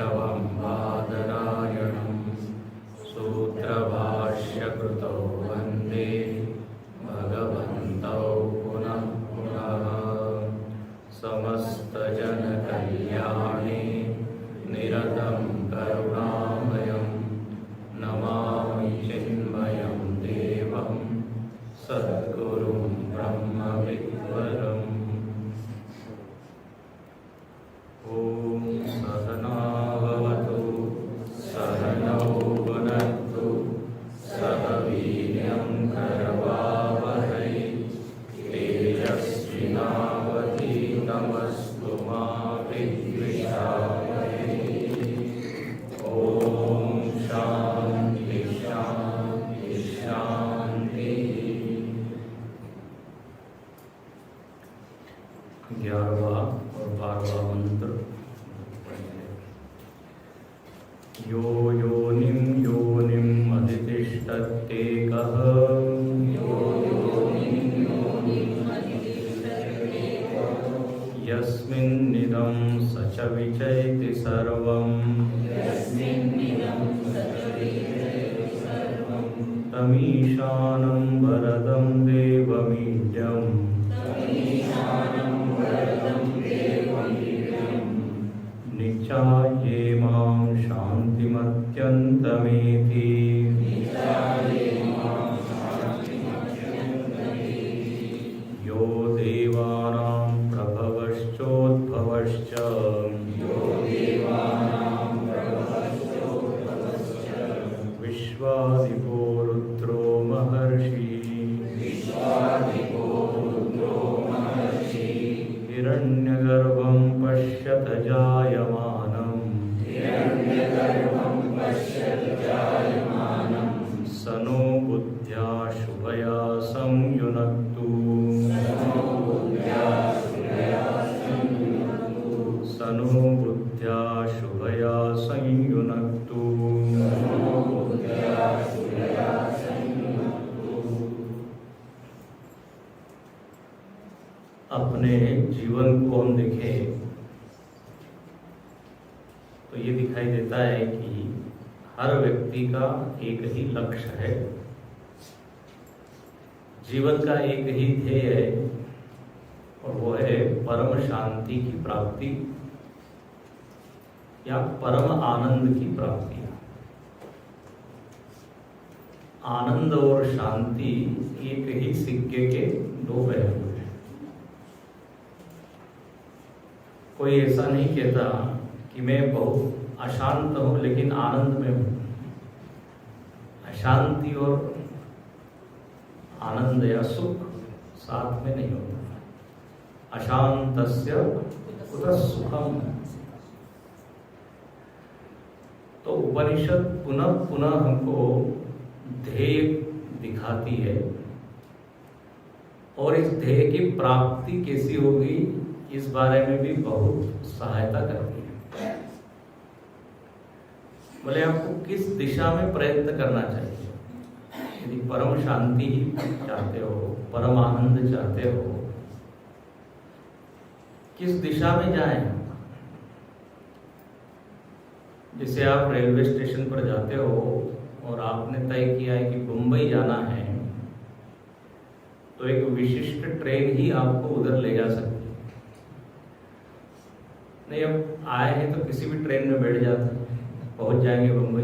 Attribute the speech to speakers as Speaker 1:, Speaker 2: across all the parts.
Speaker 1: केशवं बादरायणं सूत्रभाष्यकृतौ वन्दे भगवन्तौ पुनः पुनः। समस्तजनकल्याणे निरतं करुणामयं नमामि चिन्मयं देवं सद्गुरुं ब्रह्मविद्वरम्। ॐ सहना भवतु सहनौ भुनक्तु सह वीर्यं करवावहै तेजस्विनावधीतमस्तु मा विद्विषावहै। ॐ शान्ति शान्ति शान्तिः। 11वां और 12वां मंत्र। यो योनिं योनिम् अधितिष्ठत्येकः यस्मिन्निदं स च विचैति सर्वम् तमीशानं वरदं देवमीड्यम् निचाये मां शान्तिमत्यन्तमेति। यो देवानां प्रभवश्चोद्भवश्च विश्वादिको रुद्रो महर्षि हिरण्यगर्भं पश्यत जायमानं स नो बुद्ध्या शुभया संयुनक्तु स नो बुद्ध्या शुभया संयुनक्तु। अपने जीवन को हम देखें तो ये दिखाई देता है कि हर व्यक्ति का एक ही लक्ष्य है, जीवन का एक ही ध्येय है और वो है परम शांति की प्राप्ति या परम आनंद की प्राप्ति। आनंद और शांति एक ही सिक्के के दो पहलू हैं। कोई ऐसा नहीं कहता कि मैं बहुत अशांत हूं लेकिन आनंद में हूं। अशांति और आनंद या सुख साथ में नहीं होता। अशांतस्य कुतः सुखम। तो उपनिषद पुनः पुनः हमको ध्येय दिखाती है और इस ध्येय की प्राप्ति कैसी होगी इस बारे में भी बहुत सहायता करती है। बोले आपको किस दिशा में प्रयत्न करना चाहिए। यदि परम शांति चाहते हो, परम आनंद चाहते हो, किस दिशा में जाएं। जैसे आप रेलवे स्टेशन पर जाते हो और आपने तय किया है कि मुंबई जाना है, तो एक विशिष्ट ट्रेन ही आपको उधर ले जा सकती है। नहीं, अब आए हैं तो किसी भी ट्रेन में बैठ जाते हैं, पहुंच जाएंगे मुंबई।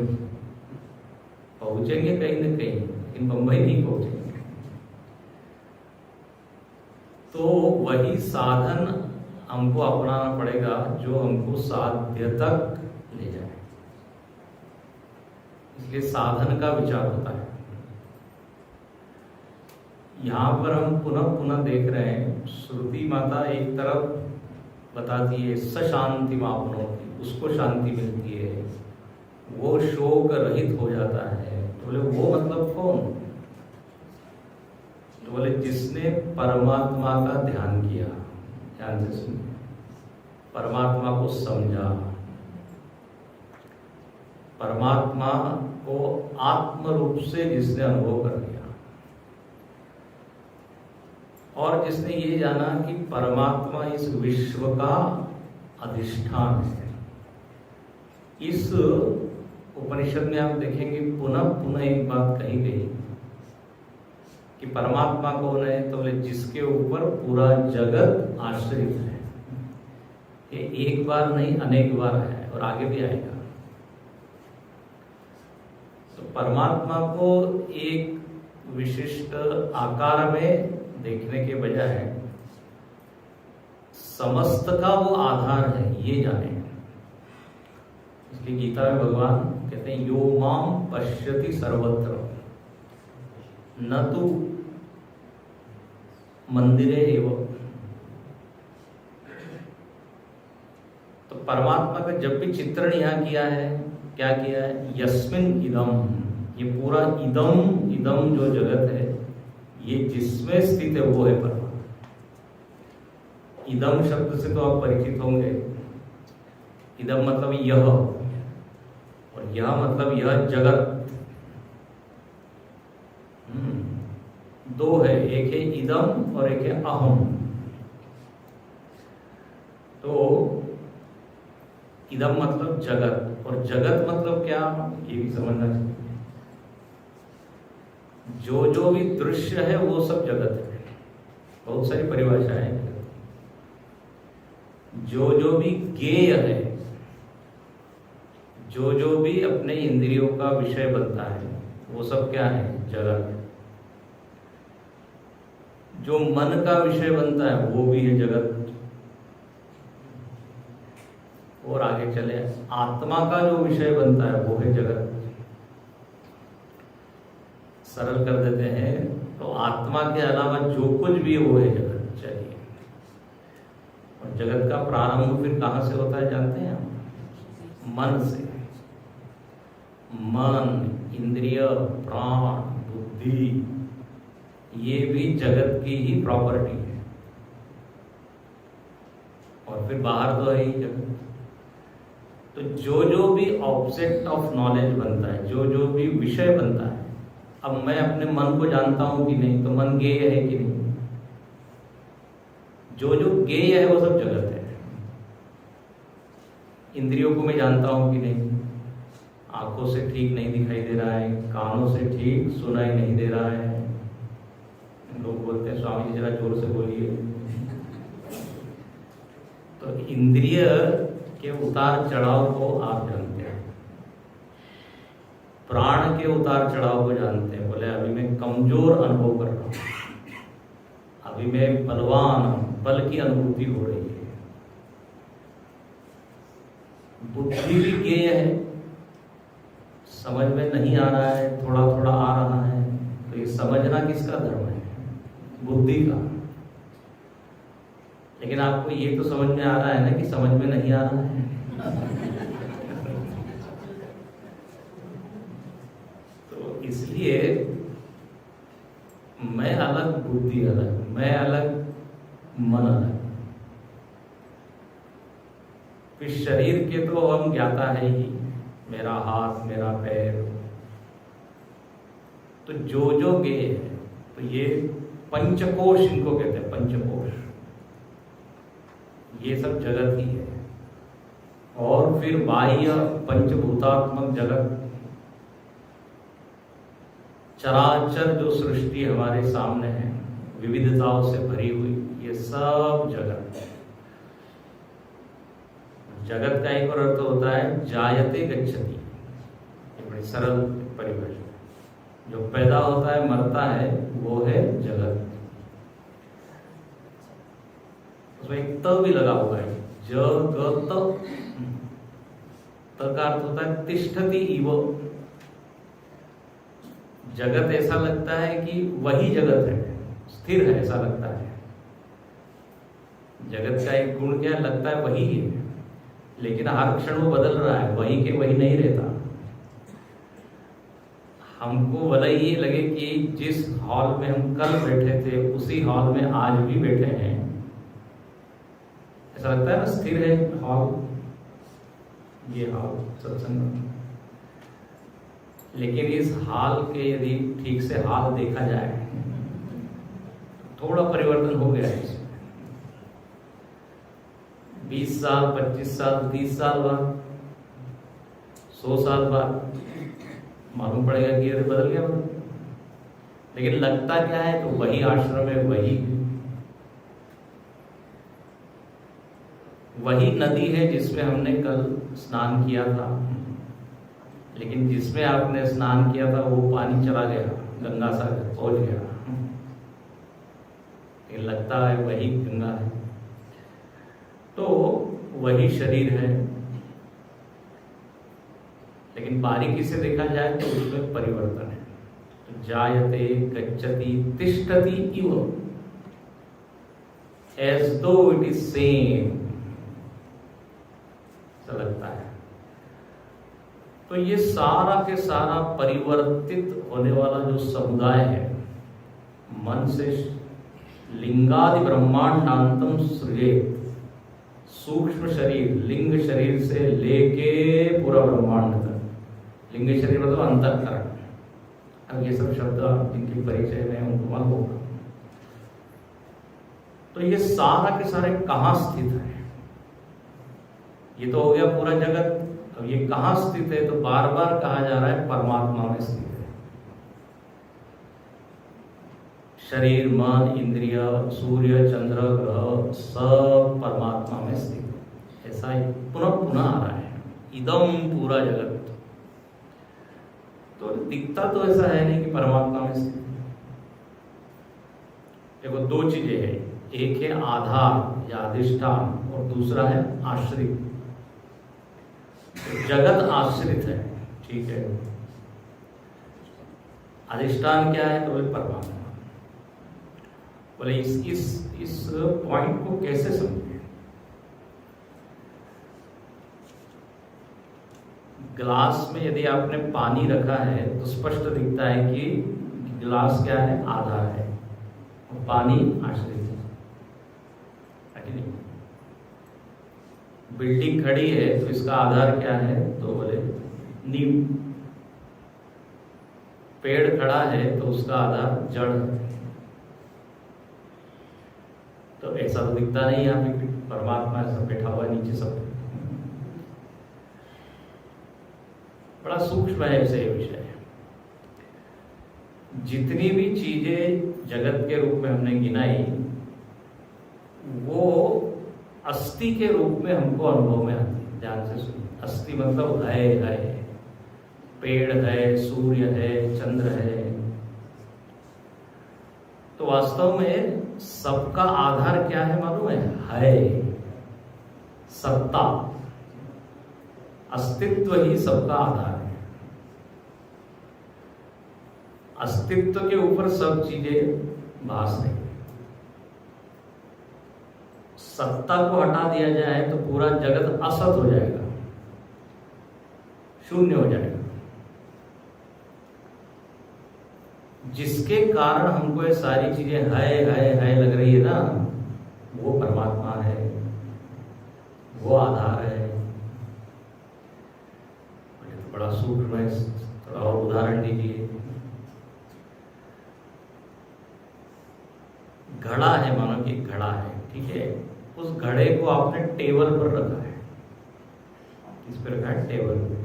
Speaker 1: पहुंचेंगे कहीं न कहीं, लेकिन मुंबई नहीं पहुंचेंगे। तो वही साधन हमको अपनाना पड़ेगा जो हमको साध्य तक ले जाए। इसलिए साधन का विचार होता है। यहां पर हम पुनः पुनः देख रहे हैं, श्रुति माता एक तरफ बताती है स शांति मापनोति, उसको शांति मिलती है, वो शोक रहित हो जाता है। तो बोले वो मतलब कौन? तो बोले जिसने परमात्मा का ध्यान किया, ध्यान से सुनिए, परमात्मा को समझा, परमात्मा को आत्म रूप से जिसने अनुभव कर लिया और जिसने ये जाना कि परमात्मा इस विश्व का अधिष्ठान है, इस उपनिषद में आप देखेंगे पुनः पुनः एक बात कही गई कि परमात्मा कौन है, तो बोले जिसके ऊपर पूरा जगत आश्रित है। ये एक बार नहीं अनेक बार है और आगे भी आएगा। तो परमात्मा को एक विशिष्ट आकार में देखने के बजाय समस्त का वो आधार है, ये जाने। इसलिए गीता में भगवान कहते हैं यो माम पश्यति सर्वत्र न तु मंदिरे एव। तो परमात्मा का जब भी चित्रण यहाँ किया है, क्या किया है, यस्मिन इदम, ये पूरा इदम इदम जो जगत है ये जिसमें स्थित है वो है परमात्मा। इदम शब्द से तो आप परिचित होंगे। इदम मतलब यह, और यह मतलब यह जगत। दो है, एक है इदम और एक है अहम। तो इदम मतलब जगत, और जगत मतलब क्या, ये भी समझना चाहिए। जो जो भी दृश्य है वो सब जगत है। बहुत सारी परिभाषाएं हैं। जो जो भी ज्ञेय है, जो जो भी अपने इंद्रियों का विषय बनता है वो सब क्या है, जगत। जो मन का विषय बनता है वो भी है जगत। और आगे चले, आत्मा का जो विषय बनता है वो है जगत। सरल कर देते हैं तो आत्मा के अलावा जो कुछ भी है वो है जगत। चलिए, और जगत का प्रारंभ फिर कहां से होता है जानते हैं आप? मन से। मन, इंद्रिय, प्राण, बुद्धि, ये भी जगत की ही प्रॉपर्टी है। और फिर बाहर तो है ही जगत। तो जो जो भी ऑब्जेक्ट ऑफ नॉलेज बनता है, जो जो भी विषय बनता है, अब मैं अपने मन को जानता हूं कि नहीं, तो मन ज्ञेय है कि नहीं? जो जो ज्ञेय है वो सब जगत है। इंद्रियों को मैं जानता हूं कि नहीं, आंखों से ठीक नहीं दिखाई दे रहा है, कानों से ठीक सुनाई नहीं दे रहा है। लोग बोलते हैं स्वामी जी जरा जोर से बोलिए। तो इंद्रिय के उतार चढ़ाव को आप जानते हैं, प्राण के उतार चढ़ाव को जानते हैं। बोले अभी मैं कमजोर अनुभव कर रहा हूं, अभी मैं बलवान, बल की अनुभूति हो रही है। बुद्धि भी ज्ञेय है, समझ में नहीं आ रहा है, थोड़ा थोड़ा आ रहा है। तो ये समझना किसका धर्म है? बुद्धि का। लेकिन आपको ये तो समझ में आ रहा है ना कि समझ में नहीं आ रहा है। तो इसलिए मैं अलग, बुद्धि अलग, मैं अलग, मन अलग। फिर शरीर के तो हम ज्ञाता है ही, मेरा हाथ, मेरा पैर। तो जो जो ज्ञेय है, तो ये पंचकोश इनको कहते हैं, पंचकोश। ये सब जगत ही है। और फिर बाह्य पंचभूतात्मक जगत, चराचर जो सृष्टि हमारे सामने है, विविधताओं से भरी हुई, ये सब जगत है। जगत का एक और अर्थ होता है जायते गच्छति। ये बड़ी सरल परिभाषा। जो पैदा होता है, मरता है, वो है जगत। उसमें एक त भी लगा हुआ है, जगत। त का अर्थ होता है तिष्ठति इव। जगत ऐसा लगता है कि वही जगत है, स्थिर है, ऐसा लगता है। जगत का एक गुण क्या लगता है, वही है, लेकिन हर क्षण वो बदल रहा है, वही के वही नहीं रहता। हमको भले ये लगे कि जिस हॉल में हम कल बैठे थे उसी हॉल में आज भी बैठे हैं, ऐसा लगता है ना, स्थिर है हॉल, ये हॉल सत्संग। लेकिन इस हाल के यदि ठीक से हाल देखा जाए, थोड़ा परिवर्तन हो गया है। 20 साल, 25 साल, 30 साल बाद 100 साल बाद मालूम पड़ेगा कि अरे बदल गया बदल। लेकिन लगता क्या है, तो वही आश्रम है, वही नदी है जिसमें हमने कल स्नान किया था, लेकिन जिसमें आपने स्नान किया था वो पानी चला गया, गंगा सागर पहुंच गया। ये लगता है वही गंगा है, तो वही शरीर है, लेकिन बारीकी से देखा जाए तो उसमें परिवर्तन है। तो जायते गच्छति तिष्ठति इव, एज दो इट इज सेम ऐसा लगता है। तो ये सारा के सारा परिवर्तित होने वाला जो समुदाय है, मन से लिंगादि ब्रह्मांडांतम सृजेत, सूक्ष्म शरीर लिंग शरीर से लेके पूरा ब्रह्मांड तक। लिंग शरीर मतलब अंतःकरण। अब ये सब शब्द जिनकी परिचय में उनको मालूम होगा। तो ये सारा के सारे कहाँ स्थित है? ये तो हो गया पूरा जगत। अब ये कहाँ स्थित है? तो बार बार कहा जा रहा है परमात्मा में स्थित है। शरीर, मन, इंद्रिय, सूर्य, चंद्र, ग्रह सब परमात्मा में स्थित है। ऐसा ही पुनः पुनः आ रहा है, इदम पूरा जगत। तो दिखता तो ऐसा है नहीं कि परमात्मा में स्थित है। देखो दो चीजें हैं, एक है आधार या अधिष्ठान और दूसरा है आश्रित। तो जगत आश्रित है, ठीक है। अधिष्ठान क्या है? तो बोले परमात्मा। बोले इस पॉइंट को कैसे समझे? ग्लास में यदि आपने पानी रखा है तो स्पष्ट दिखता है कि ग्लास क्या है? आधार है और पानी आश्रित है कि नहीं? बिल्डिंग खड़ी है तो इसका आधार क्या है? तो बोले नींव। पेड़ खड़ा है तो उसका आधार जड़ है। तो ऐसा तो दिखता नहीं यहाँ पे परमात्मा ऐसा बैठा हुआ नीचे सब। बड़ा सूक्ष्म है ऐसे विषय। जितनी भी चीजें जगत के रूप में हमने गिनाई वो अस्थि के रूप में हमको अनुभव में आती है। ध्यान से सुनिए, अस्थि मतलब है। पेड़ है, सूर्य है, चंद्र है। तो वास्तव में सबका आधार क्या है मालूम है? सत्ता, अस्तित्व ही सबका आधार है। अस्तित्व के ऊपर सब चीजें भास रही। सत्ता को हटा दिया जाए तो पूरा जगत असत हो जाएगा, शून्य हो जाएगा। जिसके कारण हमको ये सारी चीजें है लग रही है ना, वो परमात्मा है, वो आधार है। तो बड़ा सूक्ष्म है, थोड़ा और उदाहरण दीजिए। घड़ा है, मानो कि घड़ा है, ठीक है। उस घड़े को आपने टेबल पर रखा है। किस पर रखा है? टेबल पर।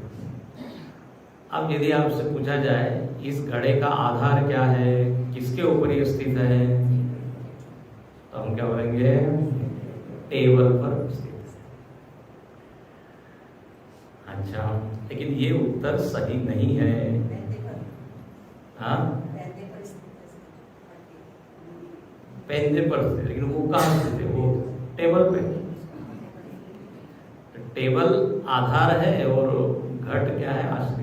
Speaker 1: अब यदि आपसे पूछा जाए इस घड़े का आधार क्या है, किसके ऊपर ये स्थित है, तो हम क्या बोलेंगे? टेबल पर स्थित है। अच्छा, लेकिन ये उत्तर सही नहीं है। हाँ, पेंदे पर स्थित, लेकिन वो कहाँ स्थित है? वो टेबल पे। टेबल आधार है और घट क्या है? आश्रित।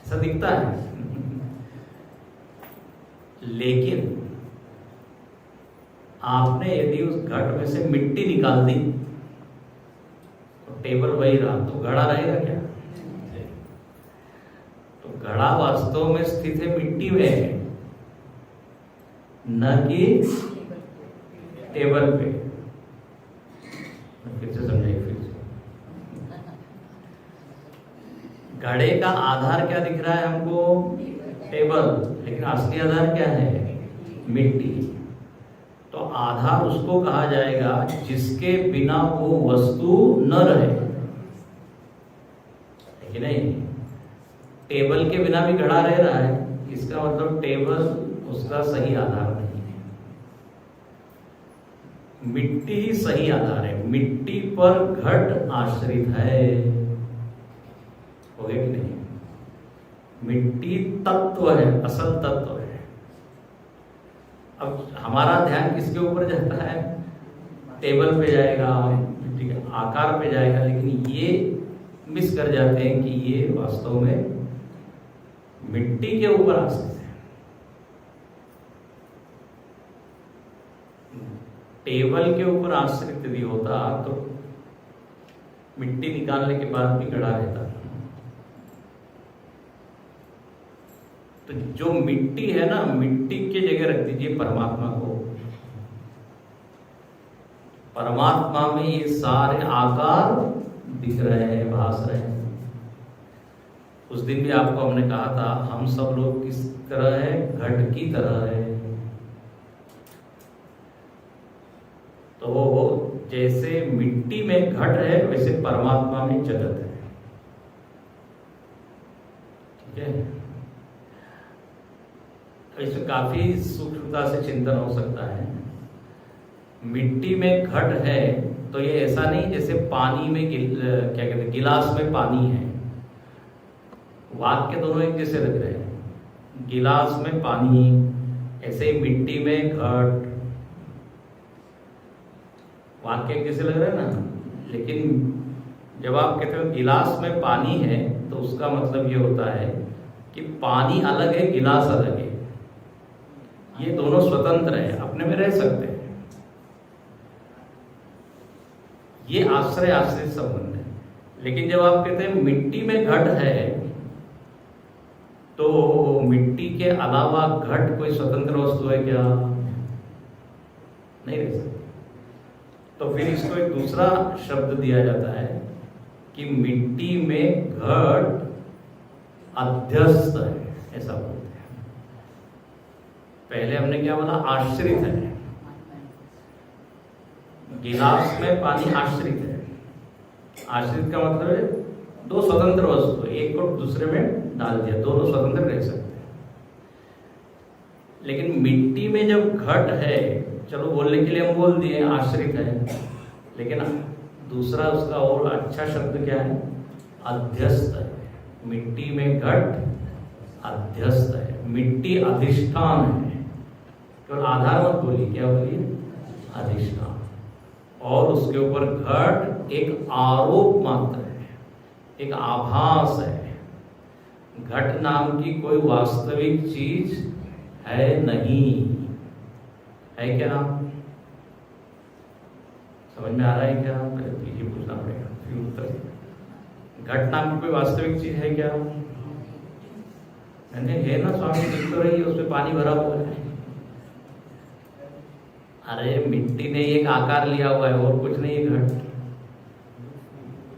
Speaker 1: ऐसा दिखता है। लेकिन आपने यदि उस घट में से मिट्टी निकाल दी तो टेबल वही रहा, तो घड़ा रहेगा क्या? तो घड़ा वास्तव में स्थित है मिट्टी में, न कि टेबल पे। फिर से समझाइए, फिर से। घड़े का आधार क्या दिख रहा है हमको? टेबल, लेकिन असली आधार क्या है? मिट्टी। तो आधार उसको कहा जाएगा जिसके बिना वो वस्तु न रहे। है कि नहीं? टेबल के बिना भी घड़ा रह रहा है, इसका मतलब टेबल उसका सही आधार नहीं है। मिट्टी ही सही आधार है, मिट्टी पर घट आश्रित है, हो गया कि नहीं? मिट्टी तत्व है, असल तत्व है। अब हमारा ध्यान किसके ऊपर जाता है? टेबल पे जाएगा, मिट्टी के आकार पे जाएगा, लेकिन ये मिस कर जाते हैं कि ये वास्तव में मिट्टी के ऊपर आश्रित है। टेबल के ऊपर आश्रित यदि होता तो मिट्टी निकालने के बाद भी खड़ा रहता। तो जो मिट्टी है ना, मिट्टी की जगह रख दीजिए परमात्मा को। परमात्मा में ये सारे आकार दिख रहे हैं, भास रहे हैं। उस दिन भी आपको हमने कहा था, हम सब लोग किस तरह है? घट की तरह है। तो जैसे मिट्टी में घट है, वैसे परमात्मा में जगत है। ठीक है? इसमें काफी सूक्ष्मता से चिंतन हो सकता है। मिट्टी में घट है तो ये ऐसा नहीं जैसे पानी में क्या कहते हैं, गिलास में पानी है। वाक्य दोनों एक जैसे लग रहे हैं, गिलास में पानी, ऐसे ही मिट्टी में घट, वाक्य एक जैसे लग रहे हैं ना। लेकिन जब आप कहते हो गिलास में पानी है, तो उसका मतलब ये होता है कि पानी अलग है, गिलास अलग है। ये दोनों स्वतंत्र है, अपने में रह सकते हैं। ये आश्रय आश्रित संबंध है। लेकिन जब आप कहते हैं मिट्टी में घट है, तो मिट्टी के अलावा घट कोई स्वतंत्र वस्तु है क्या? नहीं रह सकती। तो फिर इसको एक दूसरा शब्द दिया जाता है कि मिट्टी में घट अध्यस्त है, ऐसा बोलते हैं। पहले हमने क्या बोला? आश्रित है। गिलास में पानी आश्रित है। आश्रित का मतलब है दो स्वतंत्र वस्तु, एक को दूसरे में डाल दिया, दोनों स्वतंत्र रह सकते हैं। लेकिन मिट्टी में जब घट है, चलो बोलने के लिए हम बोल दिए आश्रित है, लेकिन दूसरा उसका और अच्छा शब्द क्या है? अध्यस्त है। मिट्टी में घट अध्यस्त है, मिट्टी अधिष्ठान है। तो आधार मत बोलिए, क्या बोलिए? अधिष्ठान। और उसके ऊपर घट एक आरोप मात्र है, एक आभास है। घट नाम की कोई वास्तविक चीज है नहीं। है क्या? समझ में आ रहा है क्या? पहले पीछे पूछना पड़ेगा, फिर उत्तर। घट नाम की कोई वास्तविक चीज है क्या? मैंने है ना स्वामी, दिख तो रही है, उसमें पानी भरा हुआ है। अरे मिट्टी ने एक आकार लिया हुआ है, और कुछ नहीं है। घट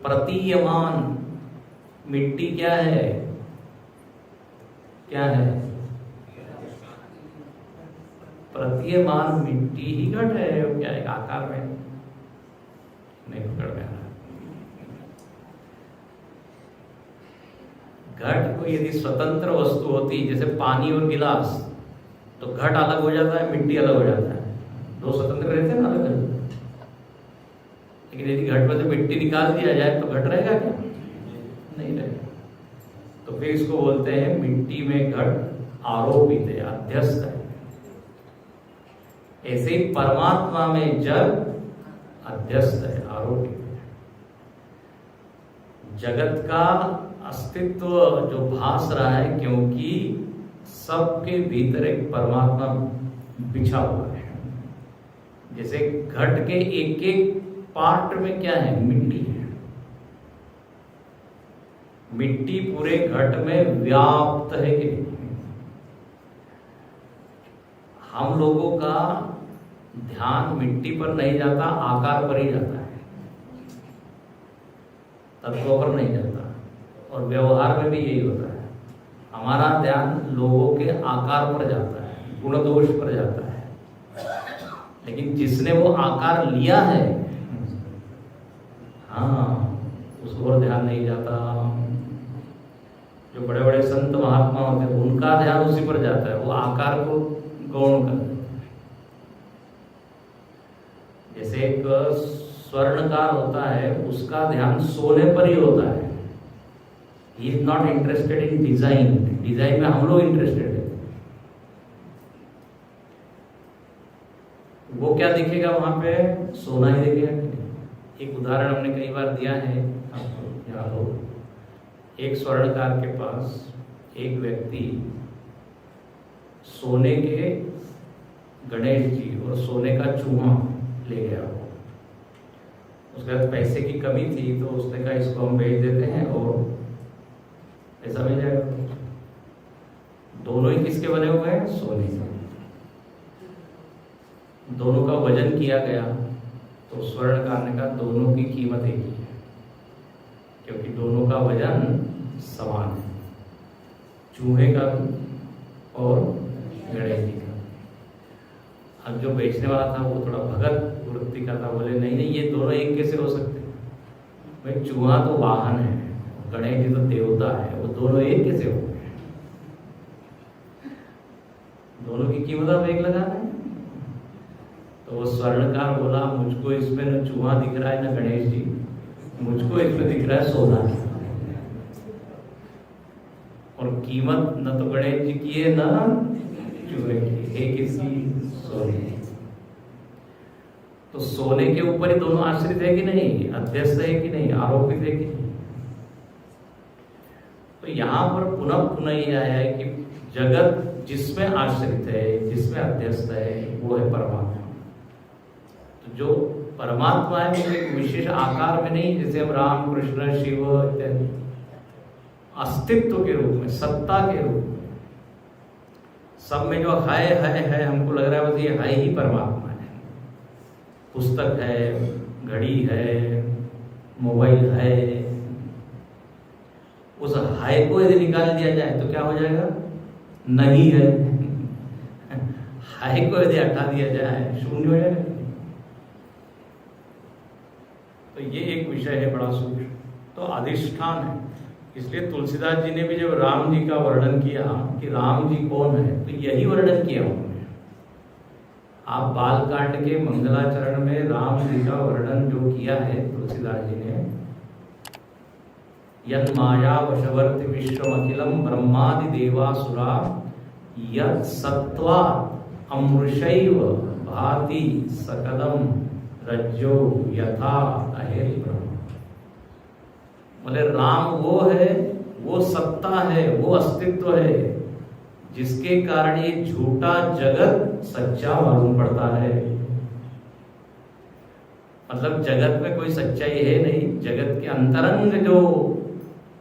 Speaker 1: प्रतीयमान। मिट्टी क्या है? क्या है? प्रतीयमान मिट्टी ही घट है। क्या एक आकार में नहीं पकड़ में आ रहा। घट को यदि स्वतंत्र वस्तु होती, जैसे पानी और गिलास, तो घट अलग हो जाता है, मिट्टी अलग हो जाता है, दो स्वतंत्र रहते हैं ना, अलग अलग। लेकिन यदि घट में से मिट्टी निकाल दिया जाए तो घट रहेगा क्या? नहीं रहेगा। तो फिर इसको बोलते हैं मिट्टी में घट आरोपित है, अध्यस्त है। ऐसे ही परमात्मा में जग अध्यस्त है, आरोपित है। जगत का अस्तित्व जो भास रहा है, क्योंकि सबके भीतर एक परमात्मा बिछा हुआ है। जैसे घट के एक एक पार्ट में क्या है? मिट्टी है। मिट्टी पूरे घट में व्याप्त है कि नहीं? हम लोगों का ध्यान मिट्टी पर नहीं जाता, आकार पर ही जाता है, तत्वों पर नहीं जाता। और व्यवहार में भी यही होता है, हमारा ध्यान लोगों के आकार पर जाता है, गुण दोष पर जाता है। लेकिन जिसने वो आकार लिया है, हाँ, उस ओर ध्यान नहीं जाता। जो बड़े बड़े संत महात्मा होते हैं उनका ध्यान उसी पर जाता है, वो आकार को गौण कर देते हैं। जैसे एक स्वर्णकार होता है, उसका ध्यान सोने पर ही होता है। He is not interested in design. Design में हम लोग इंटरेस्टेड है। वो क्या दिखेगा वहां पे? सोना ही दिखेगा। एक उदाहरण हमने कई बार दिया है, आपको याद हो। एक स्वर्णकार के पास एक व्यक्ति सोने के गणेश जी और सोने का चूहा ले गया। उसके बाद पैसे की कमी थी तो उसने कहा इसको हम बेच देते हैं और पैसा मिल जाएगा। दोनों ही किसके बने हुए हैं? सोने के। दोनों का वजन किया गया तो स्वर्णकार ने कहा दोनों की कीमत एक ही है, क्योंकि दोनों का वजन समान है, चूहे का और गणेश जी का। अब जो बेचने वाला था वो थोड़ा भगत वृत्ति का था, बोले नहीं नहीं, ये दोनों एक कैसे हो सकते? भाई चूहा तो वाहन है, गणेश जी तो देवता है, वो दोनों एक कैसे हो गए? दोनों की कीमत आप एक लगा रहे हैं। तो वो स्वर्णकार बोला मुझको इसमें न चूहा दिख रहा है न गणेश जी, मुझको इसमें दिख रहा है सोना। और कीमत न तो गणेश जी की है न चूहे की, है किसकी? सोने की। तो सोने के ऊपर ही दोनों आश्रित है कि नहीं? अध्यस्त है कि नहीं? आरोपित है कि नहीं? तो यहां पर पुनः पुनः ये आया है कि जगत जिसमें आश्रित है, जिसमें अध्यस्त है, वो है परमात्मा। तो जो परमात्मा है वो एक विशेष आकार में नहीं, जैसे हम राम कृष्ण शिव इत्यादि, अस्तित्व के रूप में, सत्ता के रूप में, सब में जो है हमको लग रहा है बस ये है ही परमात्मा है। पुस्तक है, घड़ी है, मोबाइल है, उस हाय को यदि निकाल दिया जाए तो क्या हो जाएगा? नहीं है। हाय को यदि हटा दिया जाए शून्य हो जाएगा। तो ये एक विषय है बड़ा सूक्ष्म। तो अधिष्ठान है। इसलिए तुलसीदास जी ने भी जब राम जी का वर्णन किया कि राम जी कौन है, तो यही वर्णन किया उन्होंने। आप बालकांड के मंगलाचरण में राम जी का वर्णन जो किया है तुलसीदास जी ने, यन माया वशवर्ति विश्वमखिलम ब्रह्मादि देवासुरा यत् सत्वा अमृषैव भाति सकलम रज्जो यथा अहेरि ब्रह्म। बोले राम वो है, वो सत्ता है, वो अस्तित्व है जिसके कारण ये झूठा जगत सच्चा मालूम पड़ता है। मतलब जगत में कोई सच्चाई है नहीं, जगत के अंतरंग जो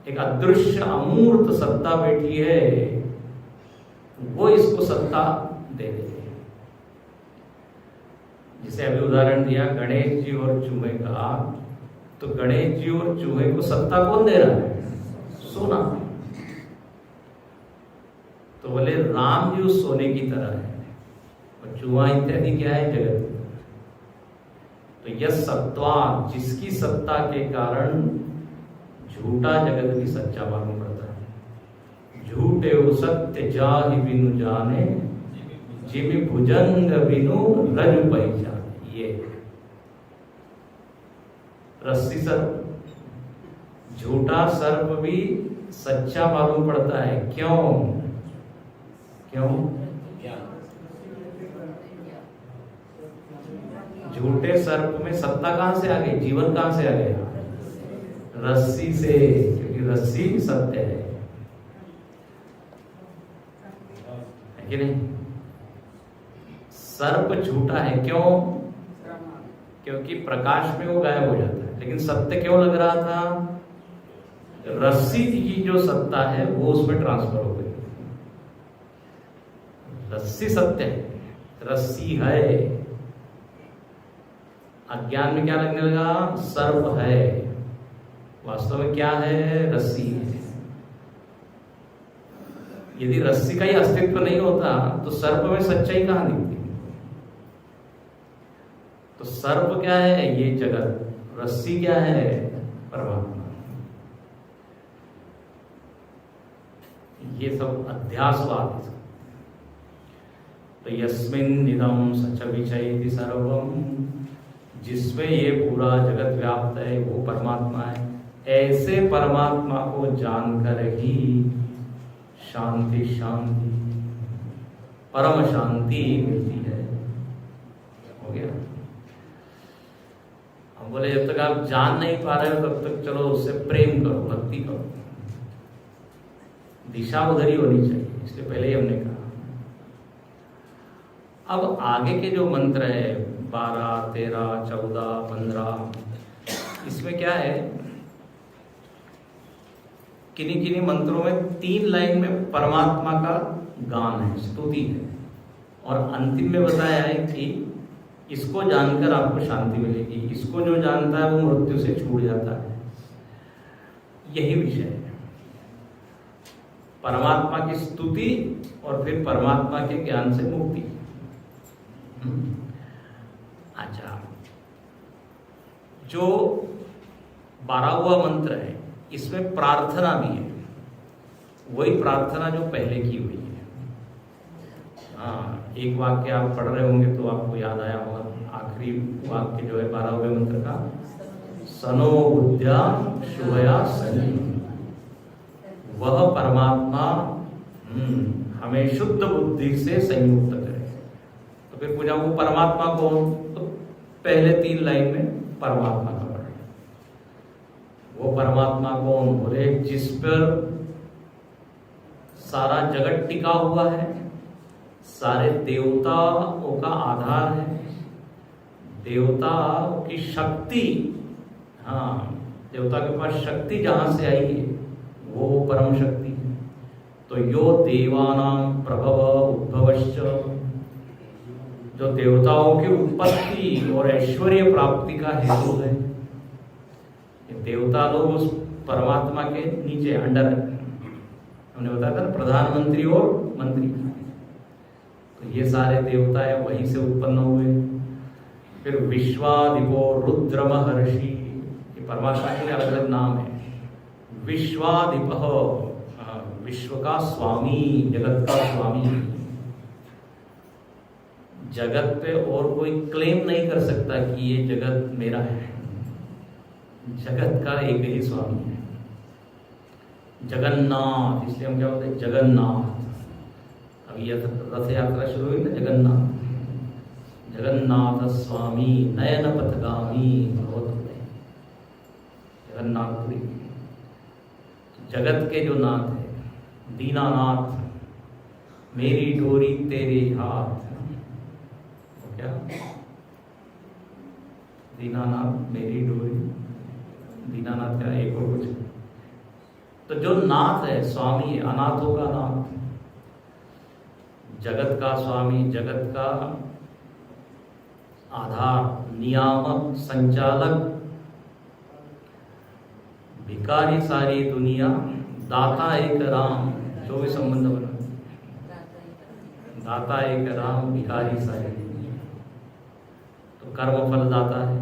Speaker 1: एक अदृश्य अमूर्त सत्ता बैठी है वो इसको सत्ता दे रही है। जिसे अभी उदाहरण दिया गणेश जी और चूहे का, तो गणेश जी और चूहे को सत्ता कौन दे रहा है? सोना। तो बोले राम जी उस सोने की तरह है और चूहा इत्यादि क्या है? जगत। तो यह सत्ता, जिसकी सत्ता के कारण झूठा जगत भी सच्चा मालूम पड़ता है। झूठे वो सत्य जाहि बिनु जाने, जिमि भुजंग बिनु रज पहचाने। ये रस्सी सर्प, झूठा सर्प भी सच्चा मालूम पड़ता है। क्यों? क्यों? झूठे सर्प में सत्ता कहां से आ गई? जीवन कहां से आ गया? रस्सी से, क्योंकि रस्सी सत्य है कि नहीं? सर्प झूठा है क्यों? क्योंकि प्रकाश में वो गायब हो जाता है। लेकिन सत्य क्यों लग रहा था? रस्सी की जो सत्ता है वो उसमें ट्रांसफर हो गई। रस्सी सत्य है, रस्सी है। अज्ञान में क्या लगने लगा? सर्प है। वास्तव में क्या है? रस्सी है। यदि रस्सी का ही अस्तित्व नहीं होता तो सर्प में सच्चाई कहां दिखती? तो सर्प क्या है? ये जगत। रस्सी क्या है? परमात्मा। ये सब अध्यासवाद है। तो यस्मिन् इदं सच विचयति सर्वम, जिसमें ये पूरा जगत व्याप्त है वो परमात्मा है। ऐसे परमात्मा को जानकर ही शांति शांति परम शांति मिलती है। हो गया। हम बोले जब तक आप जान नहीं पा रहे हो तब तक चलो उससे प्रेम करो, भक्ति करो, दिशा उधर ही होनी चाहिए, इसलिए पहले ही हमने कहा। अब आगे के जो मंत्र है 12, 13, 14, 15, इसमें क्या है, किन्हीं किन्हीं मंत्रों में 3 लाइन में परमात्मा का गान है, स्तुति है, और अंतिम में बताया है कि इसको जानकर आपको शांति मिलेगी, इसको जो जानता है वो मृत्यु से छूट जाता है। यही विषय है, परमात्मा की स्तुति और फिर परमात्मा के ज्ञान से मुक्ति। अच्छा, जो 12वां मंत्र है इसमें प्रार्थना भी है, वही प्रार्थना जो पहले की हुई है। हाँ, एक वाक्य आप पढ़ रहे होंगे तो आपको याद आया होगा, आखिरी वाक्य जो है 12वें मंत्र का, सनो बुद्ध्या शुभया सनी, वह परमात्मा हमें शुद्ध बुद्धि से संयुक्त करे। तो फिर पूछा वो परमात्मा कौन, तो पहले 3 लाइन में परमात्मा का वर्णन। वो परमात्मा कौन, बोले जिस पर सारा जगत टिका हुआ है, सारे देवताओं का आधार है, देवताओं की शक्ति, हाँ देवता के पास शक्ति जहां से आई है वो परम शक्ति है। तो यो देवानां प्रभव उद्भवश्च, जो देवताओं की उत्पत्ति और ऐश्वर्य प्राप्ति का हेतु है। देवता लोग उस परमात्मा के नीचे अंडर है, हमने बताया था प्रधानमंत्री और मंत्री, तो ये सारे देवता है वहीं से उत्पन्न हुए। फिर विश्वादिपो रुद्र महर्षि, ये परमात्मा के अलग अलग नाम है। विश्वादिप, विश्व का स्वामी, जगत का स्वामी। जगत पे और कोई क्लेम नहीं कर सकता कि ये जगत मेरा है, जगत का एक ही स्वामी है, जगन्नाथ। इसलिए हम क्या बोलते हैं, जगन्नाथ। अभी रथ यात्रा शुरू हुई ना, जगन्नाथ, जगन्नाथ स्वामी नयन पथगामी भवतु, जगन्नाथपुरी। जगत के जो नाथ है, दीनानाथ, मेरी डोरी तेरे हाथ, क्या दीनानाथ मेरी डोरी, दीनानाथ क्या एक और कुछ। तो जो नाथ है, स्वामी है, अनाथों का नाथ, जगत का स्वामी, जगत का आधार, नियामक, संचालक, भिखारी सारी दुनिया, दाता एक राम, जो भी संबंध बना, दाता एक राम, भिखारी सारी दुनिया। तो कर्म फल दाता है,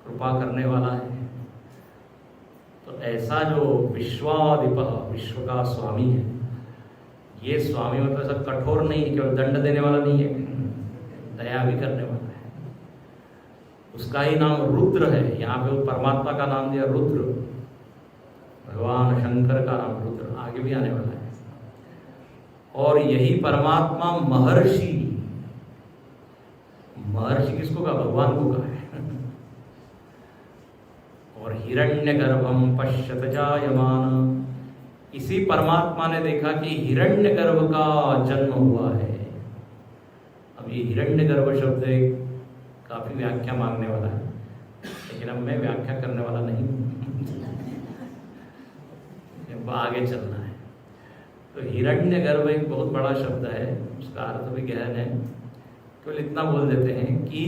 Speaker 1: कृपा करने वाला है। तो ऐसा जो विश्वाधिप, विश्व का स्वामी है, ये स्वामी मतलब सब कठोर नहीं है, केवल दंड देने वाला नहीं है, दया भी करने वाला है। उसका ही नाम रुद्र है। यहाँ पे वो परमात्मा का नाम दिया रुद्र, भगवान शंकर का नाम रुद्र, आगे भी आने वाला है। और यही परमात्मा महर्षि, महर्षि किसको कहा, भगवान को कहा है। और हिरण्यगर्भम पश्यत जायमान, इसी परमात्मा ने देखा कि हिरण्यगर्भ का जन्म हुआ है। अब ये हिरण्यगर्भ शब्द काफी व्याख्या मांगने वाला है, लेकिन अब मैं व्याख्या करने वाला नहीं हूं, आगे चलना है। तो हिरण्यगर्भ एक बहुत बड़ा शब्द है, उसका अर्थ भी गहन है। केवल इतना बोल देते हैं कि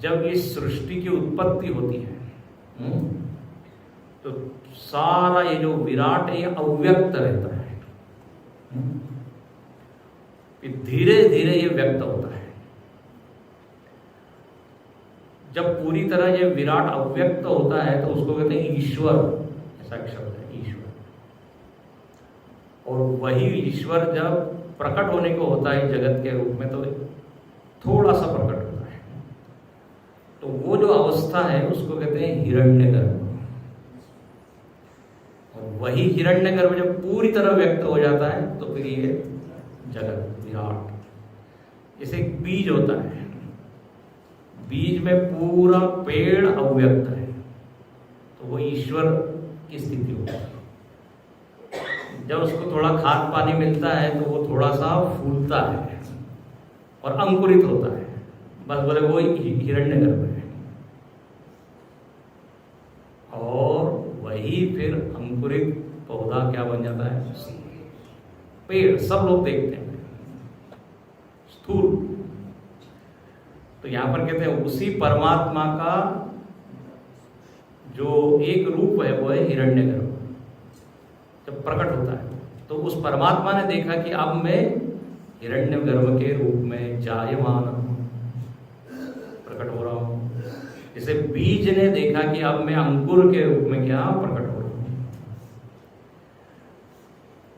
Speaker 1: जब इस सृष्टि की उत्पत्ति होती है तो सारा ये जो विराट है ये अव्यक्त रहता है, धीरे धीरे ये व्यक्त होता है। जब पूरी तरह ये विराट अव्यक्त होता है तो उसको कहते हैं ईश्वर, सट शब्द है ईश्वर। और वही ईश्वर जब प्रकट होने को होता है जगत के रूप में तो थोड़ा सा प्रकट होता है, तो वो जो अवस्था है उसको कहते हैं हिरण्यगर्भ। और वही हिरण्यगर्भ जब पूरी तरह व्यक्त हो जाता है तो फिर ये जगत विराट। जैसे एक बीज होता है, बीज में पूरा पेड़ अव्यक्त है, तो वो ईश्वर की स्थिति होती है। जब उसको थोड़ा खाद पानी मिलता है तो वो थोड़ा सा फूलता है और अंकुरित होता है, बस बोले वो हिरण्यगर्भ है। और वही फिर अंकुरित पौधा क्या बन जाता है, पेड़। सब लोग देखते हैं स्थूल। तो यहां पर कहते हैं उसी परमात्मा का जो एक रूप है वो है हिरण्यगर्भ। जब प्रकट होता है तो उस परमात्मा ने देखा कि अब मैं हिरण्यगर्भ के रूप में जायमान प्रकट हो रहा हूं। जैसे बीज ने देखा कि अब मैं अंकुर के रूप में क्या प्रकट हो रहा हूं।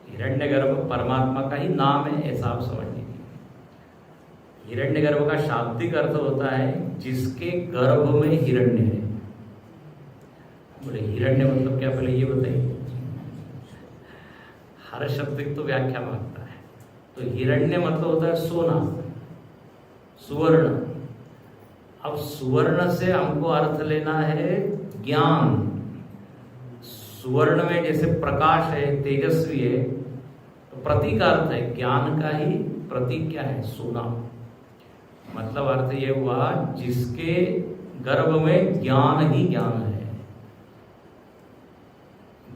Speaker 1: हिरण्यगर्भ परमात्मा का ही नाम है, ऐसा आप समझ लीजिए। हिरण्यगर्भ का शाब्दिक अर्थ होता है जिसके गर्भ में हिरण्य है। बोले हिरण्य मतलब क्या, पहले ये बताइए। हर शब्द की तो व्याख्या मांगता है। तो हिरण्य मतलब होता है सोना, सुवर्ण। अब सुवर्ण से हमको अर्थ लेना है ज्ञान। सुवर्ण में जैसे प्रकाश है, तेजस्वी है, तो प्रतीक अर्थ है ज्ञान का ही प्रतीक क्या है, सोना। मतलब अर्थ ये हुआ जिसके गर्भ में ज्ञान ही ज्ञान है।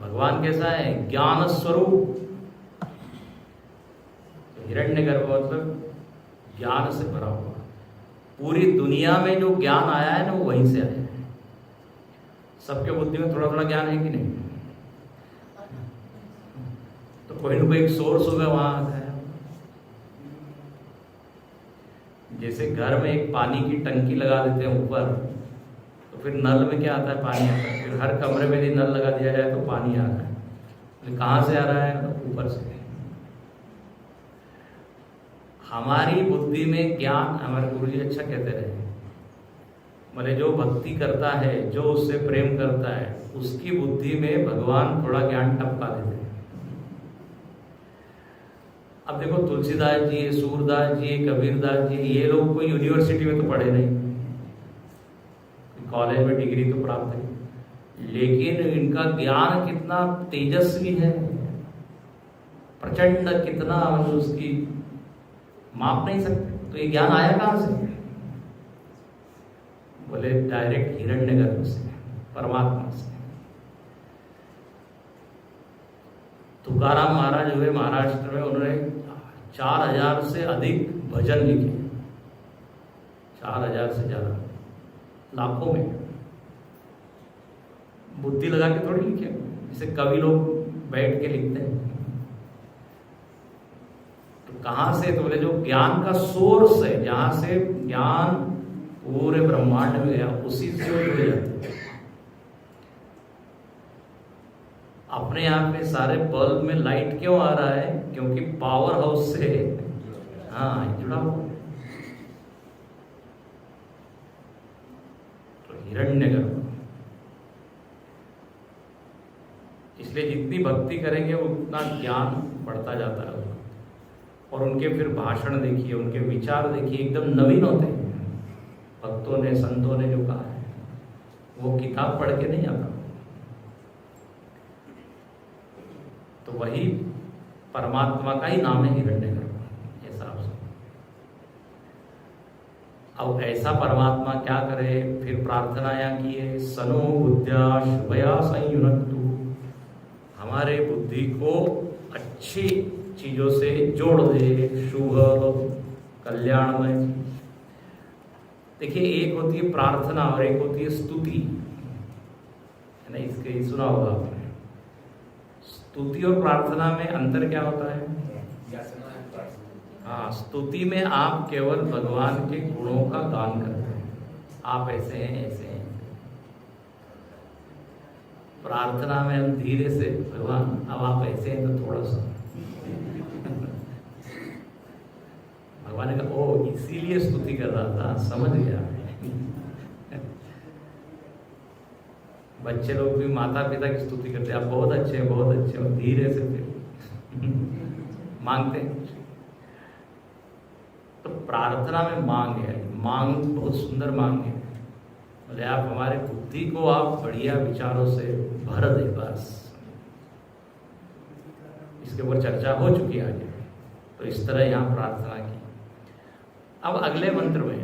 Speaker 1: भगवान कैसा है, ज्ञान स्वरूप। तो हिरण्यगर्भ मतलब ज्ञान से भरा हुआ। पूरी दुनिया में जो ज्ञान आया है ना वो वहीं से आया है। सबके बुद्धि में थोड़ा थोड़ा ज्ञान है कि नहीं, तो कोई ना कोई एक सोर्स होगा वहां आता है। जैसे घर में एक पानी की टंकी लगा देते हैं ऊपर, तो फिर नल में क्या आता है, पानी आता है। फिर हर कमरे में यदि नल लगा दिया जाए तो पानी आ रहा है। तो कहाँ से आ रहा है, तो ऊपर से। हमारी बुद्धि में ज्ञान, हमारे गुरुजी अच्छा कहते रहे, बोले जो भक्ति करता है, जो उससे प्रेम करता है, उसकी बुद्धि में भगवान थोड़ा ज्ञान टपका देते हैं। अब देखो तुलसीदास जी, सूरदास जी, कबीरदास जी, ये लोग कोई यूनिवर्सिटी में तो पढ़े नहीं, कॉलेज में डिग्री तो प्राप्त है, लेकिन इनका ज्ञान कितना तेजस्वी है, प्रचंड, कितना मतलब उसकी माप नहीं सकते। तो ये ज्ञान आया कहां से, बोले डायरेक्ट हिरण्यगर्भ से, परमात्मा से। तुकाराम महाराज हुए महाराष्ट्र में, उन्होंने 4000 से अधिक भजन लिखे, 4000 से ज्यादा, लाखों में। बुद्धि लगा के थोड़ी लिखे, जैसे कवि लोग बैठ के लिखते हैं। तो कहां से, तो बोले जो ज्ञान का सोर्स है, जहां से ज्ञान पूरे ब्रह्मांड में गया, उसी से वो जुड़े जाते हैं। अपने आप में सारे बल्ब में लाइट क्यों आ रहा है, क्योंकि पावर हाउस से जुड़ा हुआ। तो हिरण्यगर्भ, इसलिए जितनी भक्ति करेंगे उतना ज्ञान बढ़ता जाता है। और उनके फिर भाषण देखिए, उनके विचार देखिए, एकदम नवीन होते हैं। भक्तों ने, संतों ने जो कहा है वो किताब पढ़ के नहीं आता। तो वही परमात्मा का ही नाम है हिरण्यगर्भ, ऐसा आप समझो। अब ऐसा परमात्मा क्या करे, फिर प्रार्थना यहाँ की है, सनो बुद्ध्या शुभया संयुनक्तु, हमारे बुद्धि को अच्छी चीजों से जोड़ दे, शुभ कल्याणमय। देखिए, एक होती है प्रार्थना और एक होती है स्तुति, है ना, इसके सुना होगा आपने। स्तुति और प्रार्थना में अंतर क्या होता है? हाँ, स्तुति में आप केवल भगवान के गुणों का गान करते हैं, आप ऐसे हैं, ऐसे हैं। प्रार्थना में हम धीरे से, भगवान अब आप ऐसे हैं तो थोड़ा सा, भगवान ने कहा ओ इसीलिए स्तुति कर रहा था, समझ गया। बच्चे लोग भी माता पिता की स्तुति करते हैं, आप बहुत अच्छे हैं, बहुत अच्छे हो, धीरे से फिर मांगते हैं। तो प्रार्थना में मांग है, मांग बहुत सुंदर मांग है। बोले आप हमारे बुद्धि को आप बढ़िया विचारों से भर दे, बस। इसके ऊपर चर्चा हो चुकी है आगे, तो इस तरह यहाँ प्रार्थना की। अब अगले मंत्र में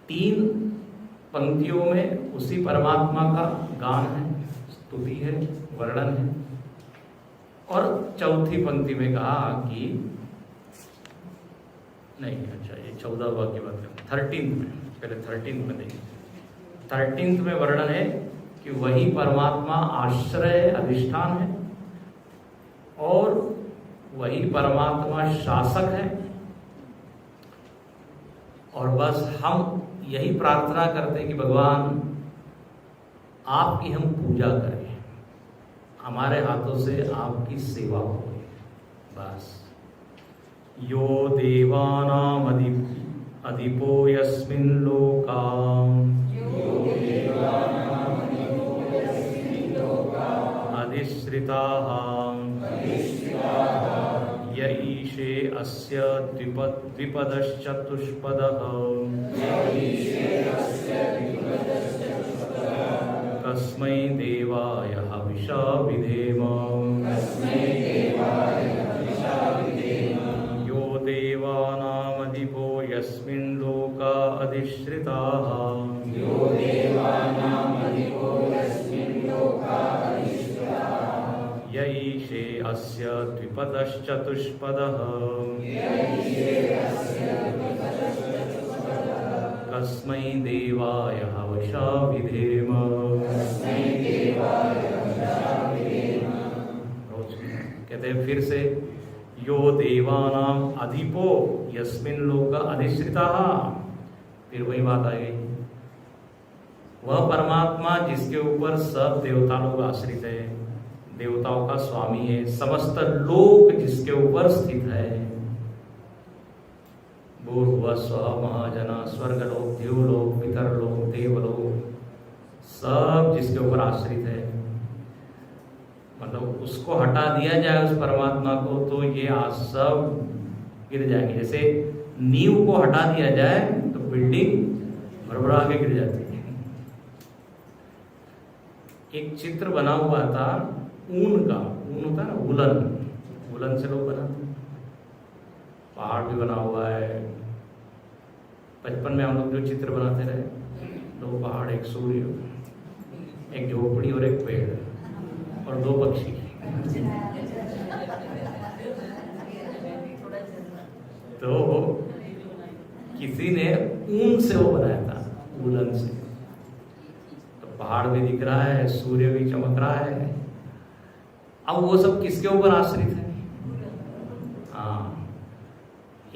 Speaker 1: 3 पंक्तियों में उसी परमात्मा का गान है, स्तुति है, वर्णन है। और चौथी पंक्ति में कहा कि नहीं, अच्छा ये 14 वाक्य बात है, 13 में, पहले 13 में देखिए। 13 में वर्णन है कि वही परमात्मा आश्रय अधिष्ठान है और वही परमात्मा शासक है। और बस हम यही प्रार्थना करते हैं कि भगवान आपकी हम पूजा करें, हमारे हाथों से आपकी सेवा हो, बस। यो देवानाम अधिपो यस्मिन् लोकाम अधिश्रिताः य ईशे अस्य द्विपदश्चतुष्पदः तस्मै देवाय हविषा विधेम। यो देवानामधिपो यस्मिन् लोका अधिश्रिताः य ईशे अस्य द्विपदश्चतुष्पदः तस्मै देवाय हविषा विधेम। कहते हैं फिर से, यो देवानाम अधिपो यस्मिन् लोका अधिश्रिताः। फिर वही बात आ गई, वह परमात्मा जिसके ऊपर सब देवता लोग आश्रित है, देवताओं का स्वामी है, समस्त लोक जिसके ऊपर स्थित है। भूर्भुवः स्वः महाजना, स्वर्गलोक, देवलोक, पितरलोक, देवलोक, सब जिसके ऊपर आश्रित है। मतलब उसको हटा दिया जाए उस परमात्मा को तो ये आज सब गिर जाएंगे। जैसे नींव को हटा दिया जाए तो बिल्डिंग भरभरा के गिर जाती है। एक चित्र बना हुआ था ऊन का, ऊन होता है ना, वुलन से लोग बनाते हैं। पहाड़ भी बना हुआ है। बचपन में हम लोग जो चित्र बनाते रहे, 2 पहाड़, एक सूर्य, एक झोपड़ी और एक पेड़ और 2 पक्षी। तो किसी ने ऊन से वो बनाया था, वुलन से। तो पहाड़ भी दिख रहा है, सूर्य भी चमक रहा है। अब वो सब किसके ऊपर आश्रित है? हाँ,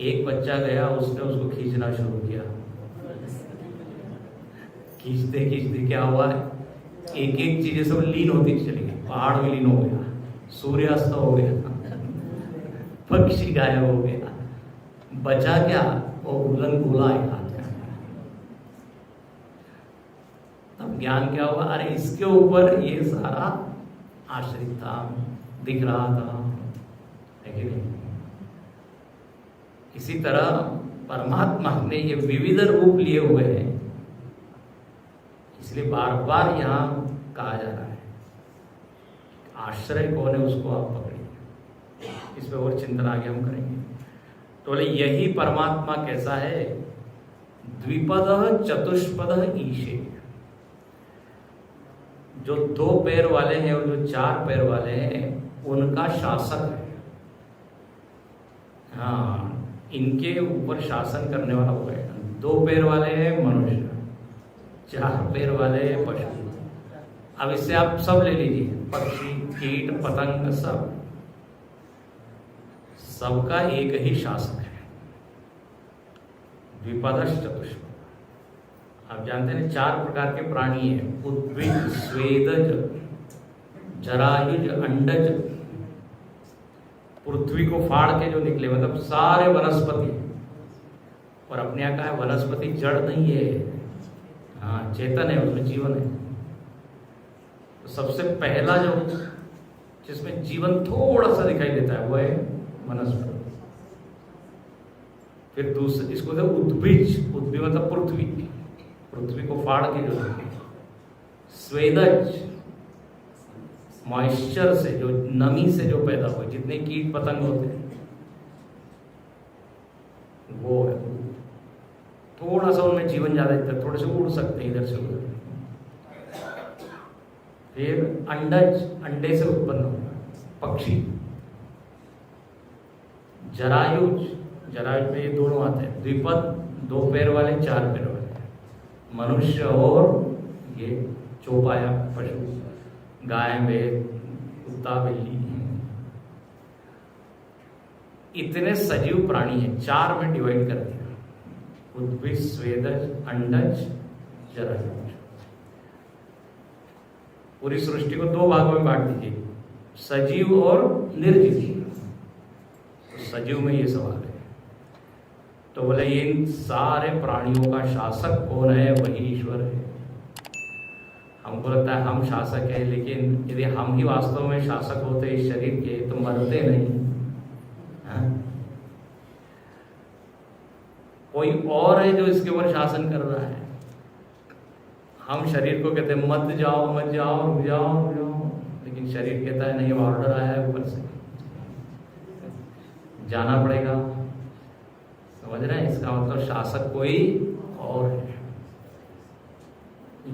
Speaker 1: एक बच्चा गया, उसने उसको खींचना शुरू किया। खींचते खींचते क्या हुआ, एक एक चीजें सब लीन होती चली गई। पहाड़ भी लीन हो गया, सूर्यास्त हो गया, पक्षी गायब हो गया, बचा क्या, वो वुलन गोला एक हाथ में। तब ज्ञान क्या हुआ, अरे इसके ऊपर ये सारा आश्रित था, दिख रहा था, है कि नहीं? इसी तरह परमात्मा ने ये विविध रूप लिए हुए हैं, इसलिए बार बार यहाँ कहा जा रहा है आश्रय कौन है, उसको आप पकड़िए। इस पर और चिंतन आगे हम करेंगे। तो बोले यही परमात्मा कैसा है, द्विपद चतुष्पद ईशे। जो 2 पैर वाले हैं और जो 4 पैर वाले हैं उनका शासक है। हाँ, इनके ऊपर शासन करने वाला वो है। 2 पैर वाले हैं मनुष्य, 4 पैर वाले हैं पशु। अब इससे आप सब ले लीजिए, पक्षी, कीट, पतंग, सबका एक ही शासक है। द्विपदश्च चतुष्पद। आप जानते हैं 4 प्रकार के प्राणी हैं, उद्भिद, स्वेदज, जरायुज अंडज, पृथ्वी को फाड़ के जो निकले, मतलब सारे वनस्पति। और अपने यहाँ का है वनस्पति जड़ नहीं है, हाँ चेतन है, उसमें जीवन है। तो सबसे पहला जो जिसमें जीवन थोड़ा सा दिखाई देता है वो है वनस्पति। फिर दूसरे इसको तो उद्भिज, उद्भिज मतलब पृथ्वी, पृथ्वी को फाड़ के जो स्वेदज, मॉइस्चर से, जो नमी से जो पैदा हुए, जितने कीट पतंग होते हैं वो है। थोड़ा सा उनमें जीवन ज्यादा देता है, थोड़े से उड़ सकते हैं इधर से उधर। फिर अंडज, अंडे से उत्पन्न हुआ पक्षी। जरायुज, जरायुज में ये दोनों आते हैं, द्विपद, 2 पैर वाले, 4 पैर वाले, मनुष्य और ये चौपाया पशु, गाय, बैल, कुत्ता, बिल्ली। इतने सजीव प्राणी हैं, 4 में डिवाइड कर दिया, उद्भिज, स्वेदज, अंडज, जरायुज। पूरी सृष्टि को 2 भागों में बांट दीजिए, सजीव और निर्जीव। तो सजीव में ये सवाल है, तो बोले इन सारे प्राणियों का शासक कौन है? वही ईश्वर है। हमको लगता है हम शासक है, लेकिन यदि हम ही वास्तव में शासक होते इस शरीर के तो मरते नहीं। हाँ? कोई और है जो इसके ऊपर शासन कर रहा है। हम शरीर को कहते हैं मत जाओ, मत जाओ, रुक जाओ, रुक जाओ, लेकिन शरीर कहता है नहीं, ऑर्डर आया है ऊपर से, जाना पड़ेगा। समझ रहे हैं? इसका मतलब शासक कोई और है।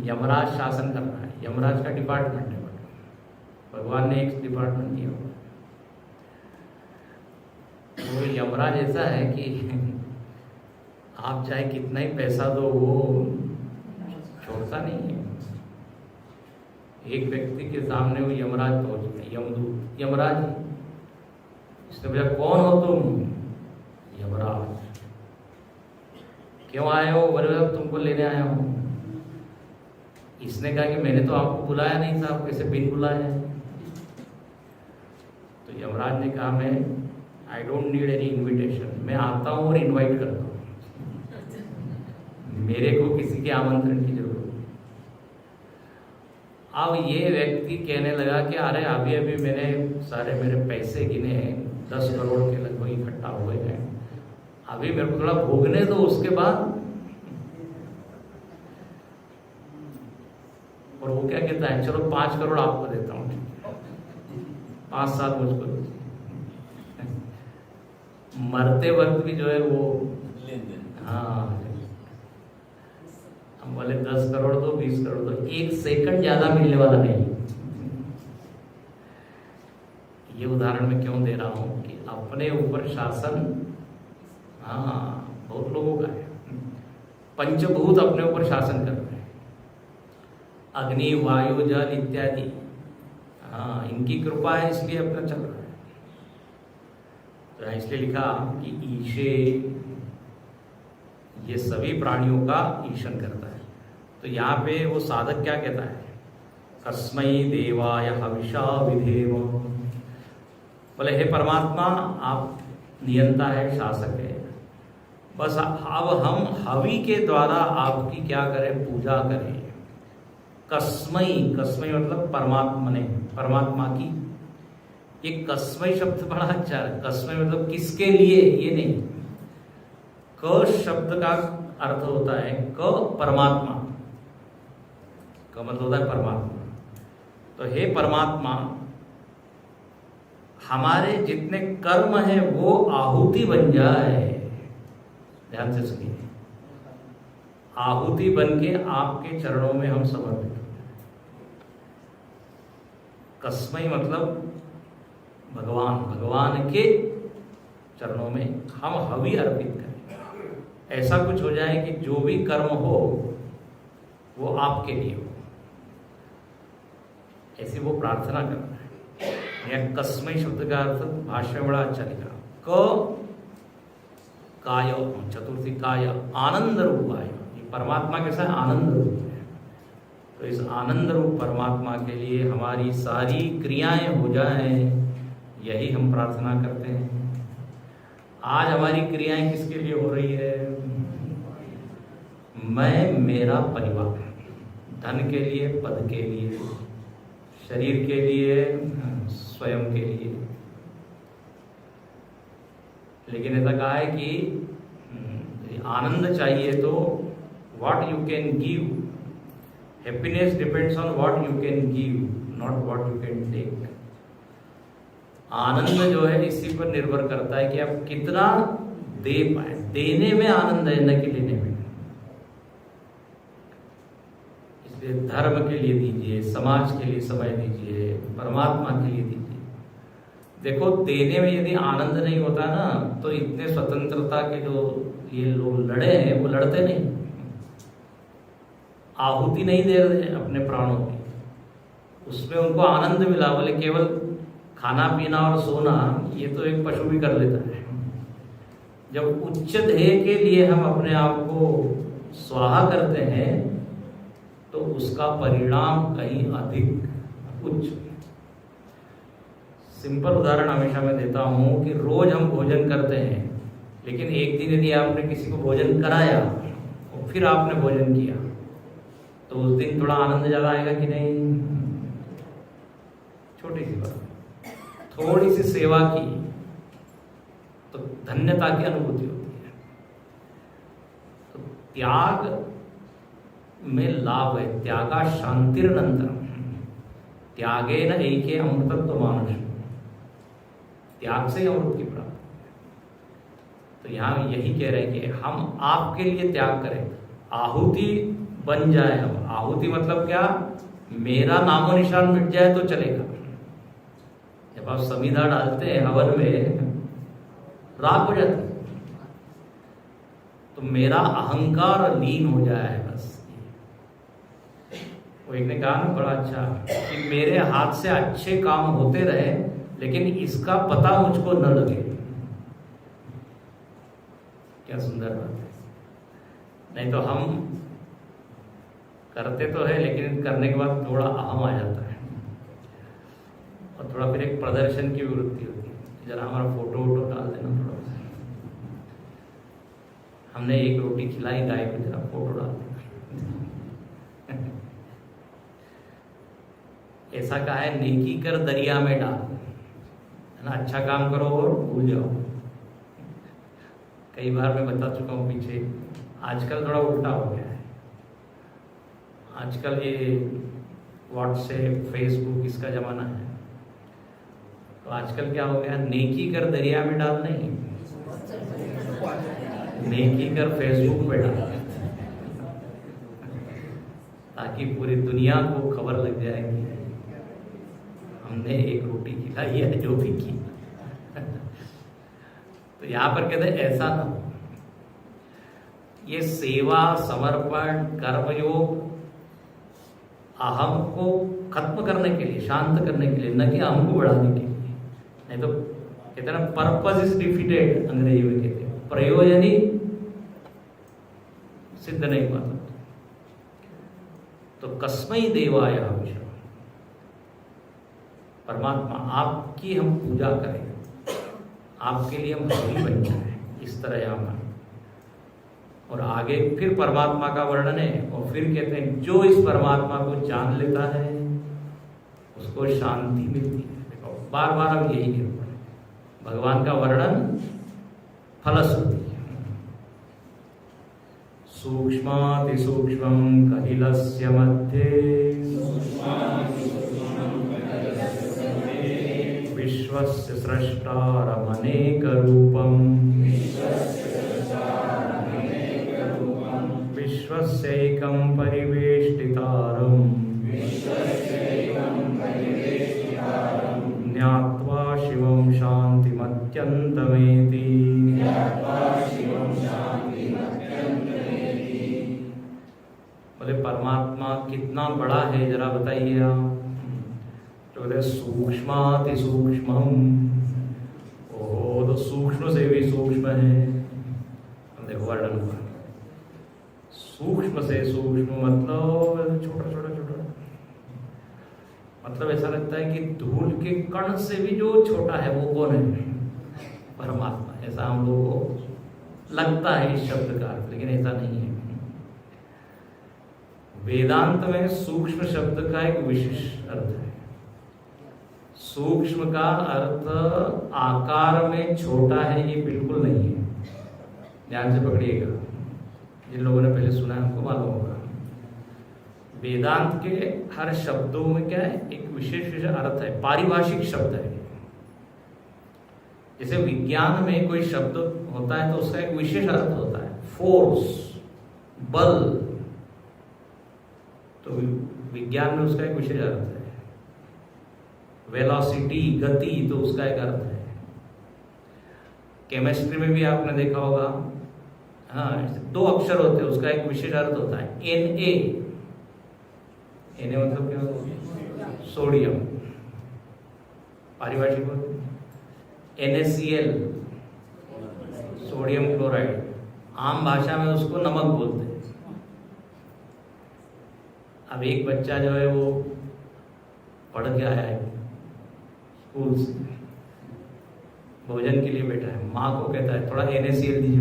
Speaker 1: यमराज शासन कर रहा है, यमराज का डिपार्टमेंट है, भगवान ने एक डिपार्टमेंट दिया हुआ। तो यमराज ऐसा है कि आप चाहे कितना ही पैसा दो वो छोड़ता नहीं है। एक व्यक्ति के सामने वो यमराज पहुंच गए, यमदूत, यमराज। इसने पूछा कौन हो तुम? यमराज। क्यों आए हो? बोले तुमको लेने आया हूं। इसने कहा कि मैंने तो आपको बुलाया नहीं था, आप कैसे बिन बुलाए? तो यमराज ने कहा मैं I don't need any invitation, मैं आता हूं और इनवाइट करता हूं, मेरे को किसी के आमंत्रण की जरूरत नहीं। अब ये व्यक्ति कहने लगा कि अरे अभी अभी मैंने सारे मेरे पैसे गिने, 10 करोड़ के लगभग इकट्ठा हुए हैं, अभी मेरे को थोड़ा भोगने दो, उसके बाद। और वो क्या कहता है, चलो 5 करोड़ आपको देता हूँ, 5-7 मुझको दो। मरते वक्त भी जो है वो हाँ, हम बोले 10 करोड़ दो, 20 करोड़ दो, 1 सेकंड ज्यादा मिलने वाला नहीं। ये उदाहरण मैं क्यों दे रहा हूं कि अपने ऊपर शासन हाँ बहुत लोगों का है। पंचभूत अपने ऊपर शासन कर रहे हैं, अग्नि, वायु, जल इत्यादि। हाँ, इनकी कृपा है इसलिए अपना चल रहा है। तो इसलिए लिखा कि ईशे, ये सभी प्राणियों का ईशन करता है। तो यहाँ पे वो साधक क्या कहता है, कस्मै देवाय हविषा विधेम। बोले हे परमात्मा, आप नियंता है, शासक है, बस अब हम हवि के द्वारा आपकी क्या करें, पूजा करें। कस्मै, कस्मै मतलब परमात्मा ने, परमात्मा की। ये कस्मै शब्द बड़ा अच्छा है। कस्मै मतलब किसके लिए, ये नहीं। क शब्द का अर्थ होता है क परमात्मा का मतलब होता है परमात्मा। तो हे परमात्मा, हमारे जितने कर्म हैं वो आहुति बन जाए। ध्यान से सुनिए, आहुति बन के आपके चरणों में हम समर्पित हो। कस्मै मतलब भगवान, भगवान के चरणों में हम हवि अर्पित करें। ऐसा कुछ हो जाए कि जो भी कर्म हो वो आपके लिए हो, ऐसी वो प्रार्थना करना है। यह कस्मै शब्द का अर्थ भाष्य में बड़ा अच्छा लिखा, क काय, चतुर्थी काय, आनंद रूपाय। ये परमात्मा कैसा है, आनंद रूप है। तो इस आनंद रूप परमात्मा के लिए हमारी सारी क्रियाएं हो जाएं, यही हम प्रार्थना करते हैं। आज हमारी क्रियाएं किसके लिए हो रही है? मैं, मेरा परिवार, धन के लिए, पद के लिए, शरीर के लिए, स्वयं के लिए। लेकिन ऐसा कहा है कि आनंद चाहिए तो what you can give, happiness depends on what you can give, not what you can take. आनंद जो है इसी पर निर्भर करता है कि आप कितना दे पाए। देने में आनंद है, न कि लेने में। इसलिए धर्म के लिए दीजिए, समाज के लिए समय दीजिए, परमात्मा के लिए दीजिए। देखो, देने में यदि आनंद नहीं होता ना, तो इतने स्वतंत्रता के जो ये लोग लड़े हैं वो लड़ते नहीं, आहुति नहीं दे रहे अपने प्राणों की, उसमें उनको आनंद मिला। बोले केवल खाना पीना और सोना ये तो एक पशु भी कर लेता है। जब उच्च ध्येय के लिए हम अपने आप को स्वाहा करते हैं तो उसका परिणाम कहीं अधिक उच्च। सिंपल उदाहरण हमेशा मैं देता हूं कि रोज हम भोजन करते हैं, लेकिन एक दिन यदि आपने किसी को भोजन कराया और फिर आपने भोजन किया तो उस दिन थोड़ा आनंद ज्यादा आएगा कि नहीं? छोटी सी बात, थोड़ी सी सेवा की तो धन्यता की अनुभूति होती है। तो त्याग में लाभ है। त्यागा शांतिरनंतरम, त्यागेन एके अमृतत्व मानुष। त्याग से अमृत की प्राप्ति। तो यहां यही कह रहे हैं कि हम आपके लिए त्याग करें, आहुति बन जाए। हम आहुति मतलब क्या? मेरा नामो निशान मिट जाए तो चलेगा। जब आप समिधा डालते हैं हवन में, राख हो जाती, तो मेरा अहंकार लीन हो जाए बस। वो एक ने कहा ना बड़ा अच्छा कि मेरे हाथ से अच्छे काम होते रहे, लेकिन इसका पता मुझको न लगे। क्या सुंदर बात है। नहीं तो हम करते तो है, लेकिन करने के बाद थोड़ा अहम आ जाता है और थोड़ा फिर एक प्रदर्शन की वृत्ति होती है। जरा हमारा फोटो वोटो डाल देना थोड़ा सा। हमने एक रोटी खिलाई गाय को, जरा फोटो डाल देना। ऐसा कहा है, नेकी कर दरिया में डाल, है ना। अच्छा काम करो और भूल जाओ। कई बार मैं बता चुका हूँ पीछे। आजकल थोड़ा उल्टा हो गया है। आजकल ये व्हाट्सएप, फेसबुक, इसका जमाना है। तो आजकल क्या हो गया, नेकी कर दरिया में डाल नहीं, नेकी कर फेसबुक पे डाल, ताकि पूरी दुनिया को खबर लग जाएगी हमने एक रोटी खिलाई है, जो भी की। तो यहां पर कहते हैं ऐसा ना हो। ये सेवा, समर्पण, कर्मयोग अहम को खत्म करने के लिए, शांत करने के लिए, न कि अहम को बढ़ाने के लिए। नहीं तो कहते हैं ना, पर्पस इज डिफीटेड, अंग्रेजी में कहते हैं। प्रयोजन ही सिद्ध नहीं हुआ। तो कस्मै देवाय हविषा, परमात्मा आपकी हम पूजा करें, आपके लिए हम हरि बन जाए, इस तरह यहाँ पर। और आगे फिर परमात्मा का वर्णन है, और फिर कहते हैं जो इस परमात्मा को जान लेता है उसको शांति मिलती है। देखो बार बार हम यही कहते हैं, भगवान का वर्णन फलश्रुति है। सूक्ष्माति सूक्ष्मं कलिलस्य मध्ये विश्वस्य स्रष्टारमनेक रूपम् विश्वस्यैकं परिवेष्टितारम् ज्ञात्वा शिवं शान्तिमत्यन्तमेति। बोले परमात्मा कितना बड़ा है, जरा बताइए आप। तो बोले सूक्ष्माति सूक्ष्मम, ओ तो सूक्ष्म से भी सूक्ष्म है। देखो वर्णन हुआ, सूक्ष्म से सूक्ष्म मतलब छोटा छोटा छोटा मतलब ऐसा लगता है कि धूल के कण से भी जो छोटा है वो कौन है? परमात्मा। ऐसा हम लोगों को लगता है इस शब्द का अर्थ, लेकिन ऐसा नहीं है। वेदांत में सूक्ष्म शब्द का एक विशेष अर्थ है। सूक्ष्म का अर्थ आकार में छोटा है ये बिल्कुल नहीं है। ध्यान से पकड़िएगा, जिन लोगों ने पहले सुना है उनको मालूम होगा। वेदांत के हर शब्दों में क्या है? एक विशेष अर्थ है, पारिभाषिक शब्द है। जैसे विज्ञान में कोई शब्द होता है तो उसका एक विशेष अर्थ होता है, फोर्स, बल। तो विज्ञान में उसका एक विशेष अर्थ है। वेलोसिटी, गति, तो उसका एक अर्थ है। केमिस्ट्री में भी आपने देखा होगा, हाँ, 2 अक्षर होते हैं, उसका एक विशेष अर्थ होता है, Na। Na मतलब क्या होता है? सोडियम। पारिभाषिक होता है NaCl, सोडियम क्लोराइड। आम भाषा में उसको नमक बोलते हैं। अब एक बच्चा जो है वो पढ़ के आया है स्कूल से, भोजन के लिए बैठा है, माँ को कहता है थोड़ा NaCl दीजिए।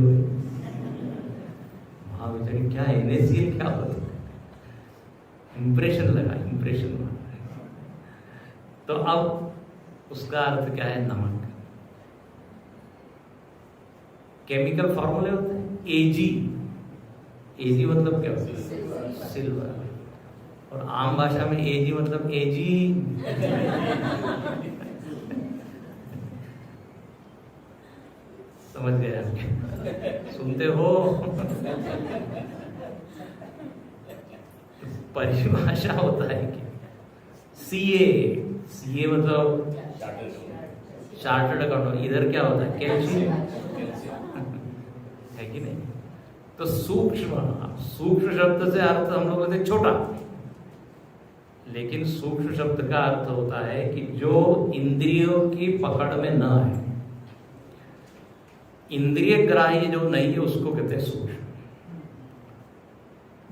Speaker 1: माँ बेचारी, क्या NaCl क्या होता है? इंप्रेशन लगा, इंप्रेशन लगा। तो अब उसका अर्थ क्या है? नमक। केमिकल फॉर्मूले होते हैं, Ag मतलब क्या होता है? सिल्वर। और आम भाषा में Ag मतलब Ag। समझ गए आप? सुनते हो? परिभाषा होता है कि CA मतलब चार्टर्ड अकाउंटेंट। इधर क्या होता है? कैल्शियम है कि नहीं? तो सूक्ष्म शब्द से अर्थ हम लोग कहते छोटा, लेकिन सूक्ष्म शब्द का अर्थ होता है कि जो इंद्रियों की पकड़ में न है, इंद्रिय ग्राह्य जो नहीं है उसको कहते हैं सूक्ष्म।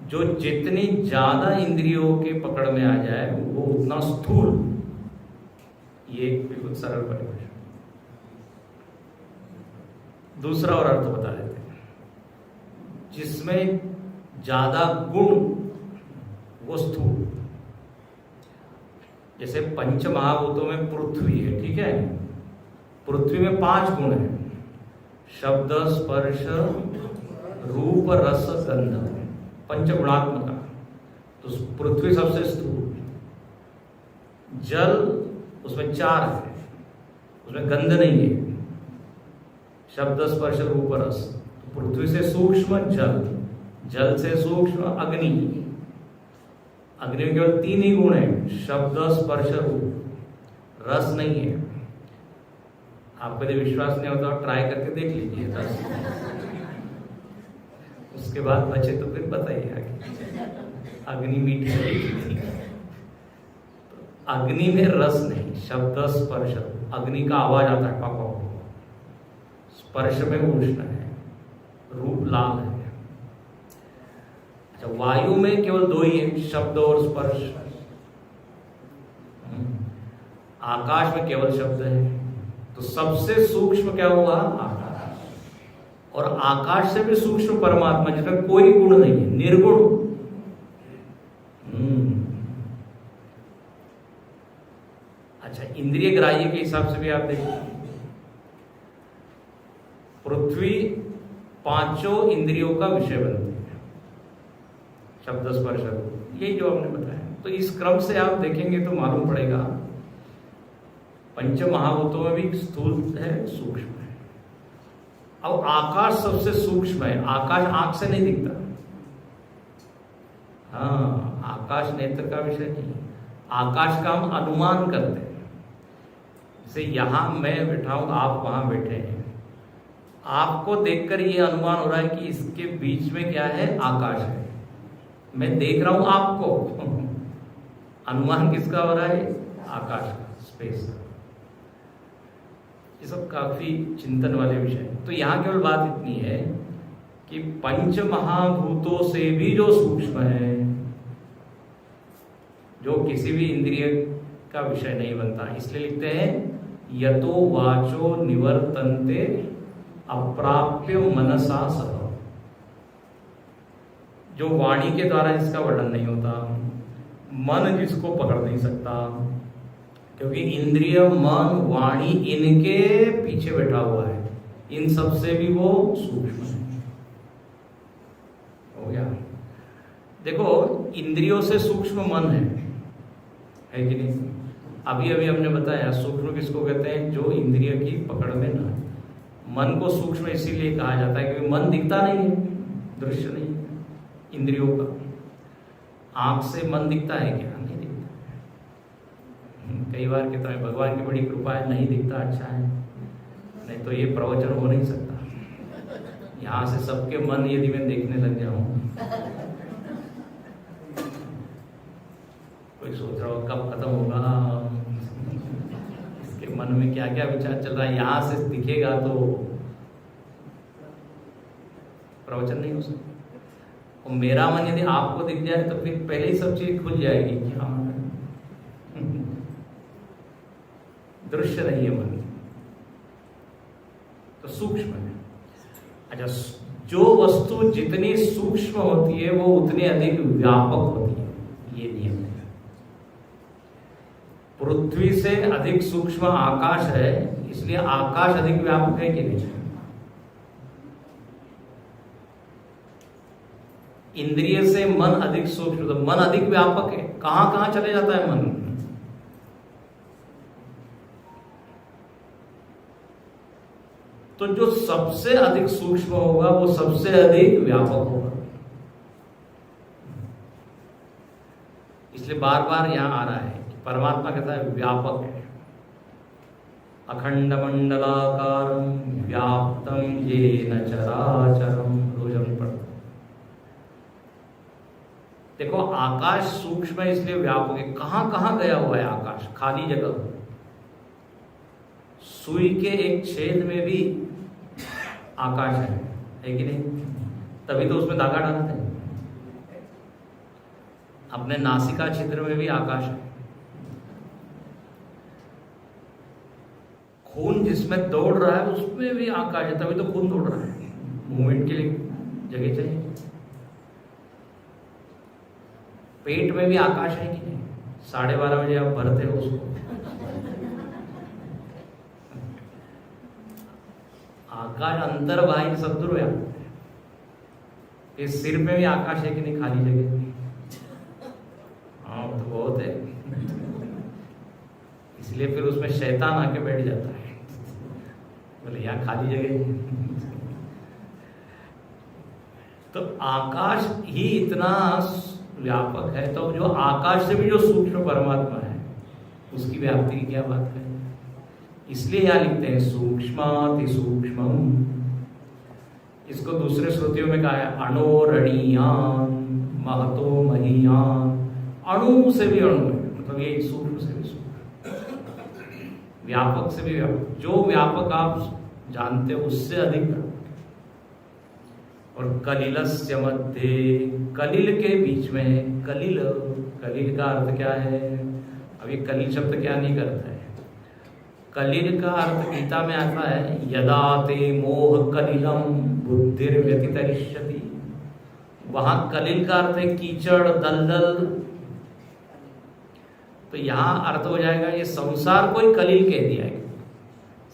Speaker 1: जो जितनी ज्यादा इंद्रियों के पकड़ में आ जाए वो उतना स्थूल। ये बिल्कुल सरल परिभाषा। दूसरा और अर्थ बता देते हैं, जिसमें ज्यादा गुण वो स्थूल। जैसे पंच महाभूतों में पृथ्वी है, ठीक है? पृथ्वी में 5 गुण है, शब्द, स्पर्श, रूप, रस, गंध, पंचगुणात्मक। तो पृथ्वी सबसे स्थूल। जल उसमें 4 है, उसमें गंध नहीं है, शब्द, स्पर्श, रूप, रस। तो पृथ्वी से सूक्ष्म जल, जल से सूक्ष्म अग्नि। अग्नि में केवल 3 ही गुण है, शब्द, स्पर्श, रूप, रस नहीं है। आपको यदि विश्वास नहीं होता ट्राई करके देख लीजिए 10। उसके बाद बचे तो फिर बताइए आगे। अग्नि मीठी थी, अग्नि में रस नहीं, शब्द, स्पर्श। अग्नि का आवाज आता है पको, स्पर्श में उष्ण है, रूप लाल है। अच्छा, वायु में केवल 2 ही है, शब्द और स्पर्श। आकाश में केवल शब्द है। तो सबसे सूक्ष्म क्या हुआ? आकाश। और आकाश से भी सूक्ष्म परमात्मा, जिसमें कोई गुण नहीं है, निर्गुण। अच्छा, इंद्रिय ग्राह्य के हिसाब से भी आप देखिए, पृथ्वी 5 इंद्रियों का विषय बनती है, शब्द, स्पर्श, रूप, यही जो हमने बताया। तो इस क्रम से आप देखेंगे तो मालूम पड़ेगा पंच महाभूतों में भी स्थूल है, सूक्ष्म है। अब आकाश सबसे सूक्ष्म है। आकाश आंख से नहीं दिखता। हाँ, आकाश नेत्र का विषय नहीं। आकाश का हम अनुमान करते हैं। जैसे यहां मैं बैठा हूं, आप वहां बैठे हैं, आपको देखकर ये अनुमान हो रहा है कि इसके बीच में क्या है? आकाश है। मैं देख रहा हूं आपको। अनुमान किसका हो रहा है? आकाश का, स्पेस का। ये सब काफी चिंतन वाले विषय। तो यहाँ केवल बात इतनी है कि पंच महाभूतों से भी जो सूक्ष्म है, जो किसी भी इंद्रिय का विषय नहीं बनता। इसलिए लिखते हैं यतो वाचो निवर्तन्ते अप्राप्य मनसा सह। जो वाणी के द्वारा इसका वर्णन नहीं होता, मन जिसको पकड़ नहीं सकता, क्योंकि इंद्रिय मन वाणी इनके पीछे बैठा हुआ है, इन सब से भी वो सूक्ष्म है। हो गया? देखो, इंद्रियों से सूक्ष्म मन है कि नहीं? अभी अभी हमने बताया सूक्ष्म किसको कहते हैं? जो इंद्रिय की पकड़ में ना है। मन को सूक्ष्म इसीलिए कहा जाता है क्योंकि मन दिखता नहीं है, दृश्य नहीं है इंद्रियों का। आंख से मन दिखता है क्या? नहीं दिखता। कई बार कहता है भगवान की बड़ी कृपा है, नहीं दिखता, अच्छा है, नहीं तो ये प्रवचन हो नहीं सकता। यहाँ से सबके मन यदि मैं देखने लग जाऊं, कोई सोच रहा हो कब खत्म होगा, इसके मन में क्या क्या विचार चल रहा है, यहाँ से दिखेगा तो प्रवचन नहीं हो सकता। और मेरा मन यदि आपको दिख जाए तो फिर पहले ही सब चीज खुल जाएगी कि हाँ दृश्य नहीं है मन, तो सूक्ष्म है। अच्छा, जो वस्तु जितनी सूक्ष्म होती है वो उतनी अधिक व्यापक होती है, ये नियम है। पृथ्वी से अधिक सूक्ष्म आकाश है, इसलिए आकाश अधिक व्यापक है कि नहीं? इंद्रिय से मन अधिक सूक्ष्म, तो मन अधिक व्यापक है। कहां कहां चले जाता है मन? तो जो सबसे अधिक सूक्ष्म होगा वो सबसे अधिक व्यापक होगा। इसलिए बार बार यहां आ रहा है कि परमात्मा कहता है व्यापक है। अखंड मंडलाकारं व्याप्तं येन चराचरं, रोज हम पढ़ते। देखो, आकाश सूक्ष्म है इसलिए व्यापक है। कहां कहां गया हुआ है आकाश? खाली जगह, सुई के एक छेद में भी आकाश है कि नहीं? तभी तो उसमें धागा डालते हैं। अपने नासिका छिद्र में भी आकाश है। खून जिसमें दौड़ रहा है उसमें भी आकाश है, तभी तो खून दौड़ रहा है। मूवमेंट के लिए जगह चाहिए। पेट में भी आकाश है कि नहीं? 12:30 बजे आप भरते हो उसको, आकाश अंतर बाह्य सब दूर है। इस सिर में भी आकाश है कि नहीं? खाली जगह, हाँ तो बहुत है। इसलिए फिर उसमें शैतान आके बैठ जाता है, बोले यहाँ खाली जगह। तो आकाश ही इतना व्यापक है, तो जो आकाश से भी जो सूक्ष्म परमात्मा है उसकी व्याप्ति की क्या बात है? इसलिए यहां लिखते हैं सूक्ष्माति सूक्ष्मम। इसको दूसरे श्रुतियों में कहा है अणोरणीयान महतो महीयान। अणु से भी अणु है, मतलब ये सूक्ष्म से भी सूक्ष्म, व्यापक से भी व्यापक। जो व्यापक आप जानते हो उससे अधिक व्यापक। और कलिलस्य मध्य, कलिल के बीच में, कलिल, कलिल का अर्थ क्या है? अब ये कलिल शब्द क्या नहीं करता है? कलिल का अर्थ गीता में आता है यदा ते मोह कलिलम बुद्धिर व्यतितरिष्यति। वहां कलिल का अर्थ है कीचड़, दलदल। तो यहां अर्थ हो जाएगा ये संसार को ही कलिल कह दिया है।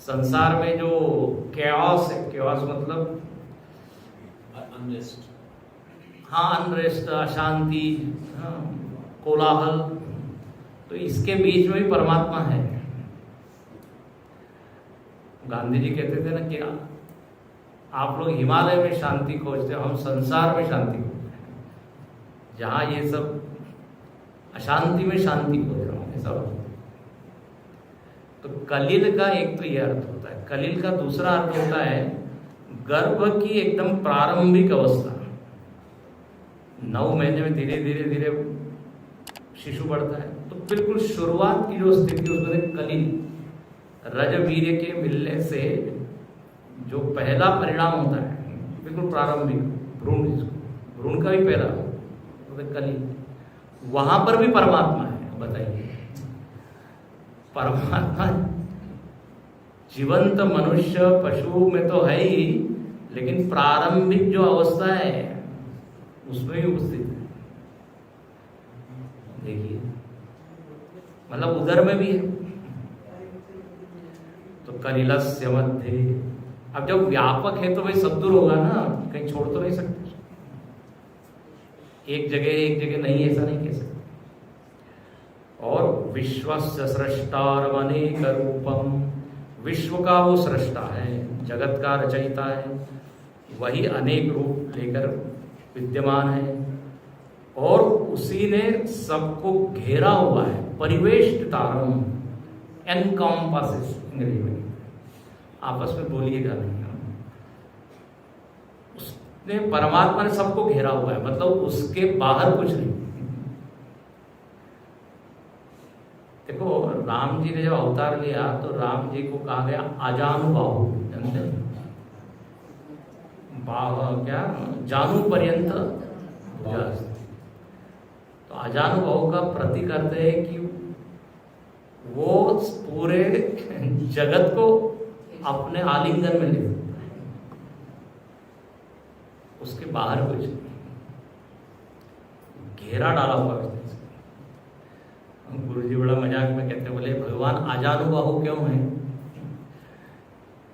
Speaker 1: संसार में जो कैओस है, कैओस मतलब अनरेस्ट, हाँ अनरेस्ट, अशांति, हाँ, कोलाहल, तो इसके बीच में भी परमात्मा है। गांधी जी कहते थे ना कि आप लोग हिमालय में शांति खोजते हो, हम संसार में शांति खोजते हैं। जहां ये सब अशांति में शांति खोज रहा हूं सब। तो कलिल का एक तो ये अर्थ होता है। कलिल का दूसरा अर्थ होता है गर्भ की एकदम प्रारंभिक अवस्था। 9 महीने में धीरे धीरे धीरे शिशु बढ़ता है, तो बिल्कुल शुरुआत की जो स्थिति उसमें कलिल, रजवीर्य के मिलने से जो पहला परिणाम होता है, बिल्कुल प्रारंभिक भ्रूण, भ्रूण का भी पहला तो कलिल, वहां पर भी परमात्मा है। बताइए, परमात्मा जीवंत मनुष्य पशु में तो है ही, लेकिन प्रारंभिक जो अवस्था है उसमें भी उपस्थित है। देखिए, मतलब उधर में भी है। तो कलिलस्य मध्य, अब जब व्यापक है तो भाई सब दूर होगा ना, कहीं छोड़ तो नहीं सकते। एक जगह नहीं, ऐसा नहीं कह सकते। और विश्वस्य सृष्टारमनेक रूपम, विश्व का वो सृष्टा है, जगत का रचयिता है, वही अनेक रूप लेकर विद्यमान है और उसी ने सबको घेरा हुआ है। परिवेष्टितारम, एनकॉम्पासेस अंग्रेजी में, आपस में बोलिएगा नहीं। उसने, परमात्मा ने सबको घेरा हुआ है, मतलब उसके बाहर कुछ नहीं। देखो, राम जी ने जब अवतार लिया तो राम जी को कहा गया आजानुबाहु, जानते हैं? क्या जानू पर्यंत भुजा। तो आजानुबाहु का प्रतीक अर्थ है कि वो पूरे जगत को अपने आलिंगन में ले सकता है, उसके बाहर कुछ नहीं, घेरा डाला हुआ है। गुरु जी बड़ा मजाक में कहते, बोले भगवान आजानुबाहु क्यों है?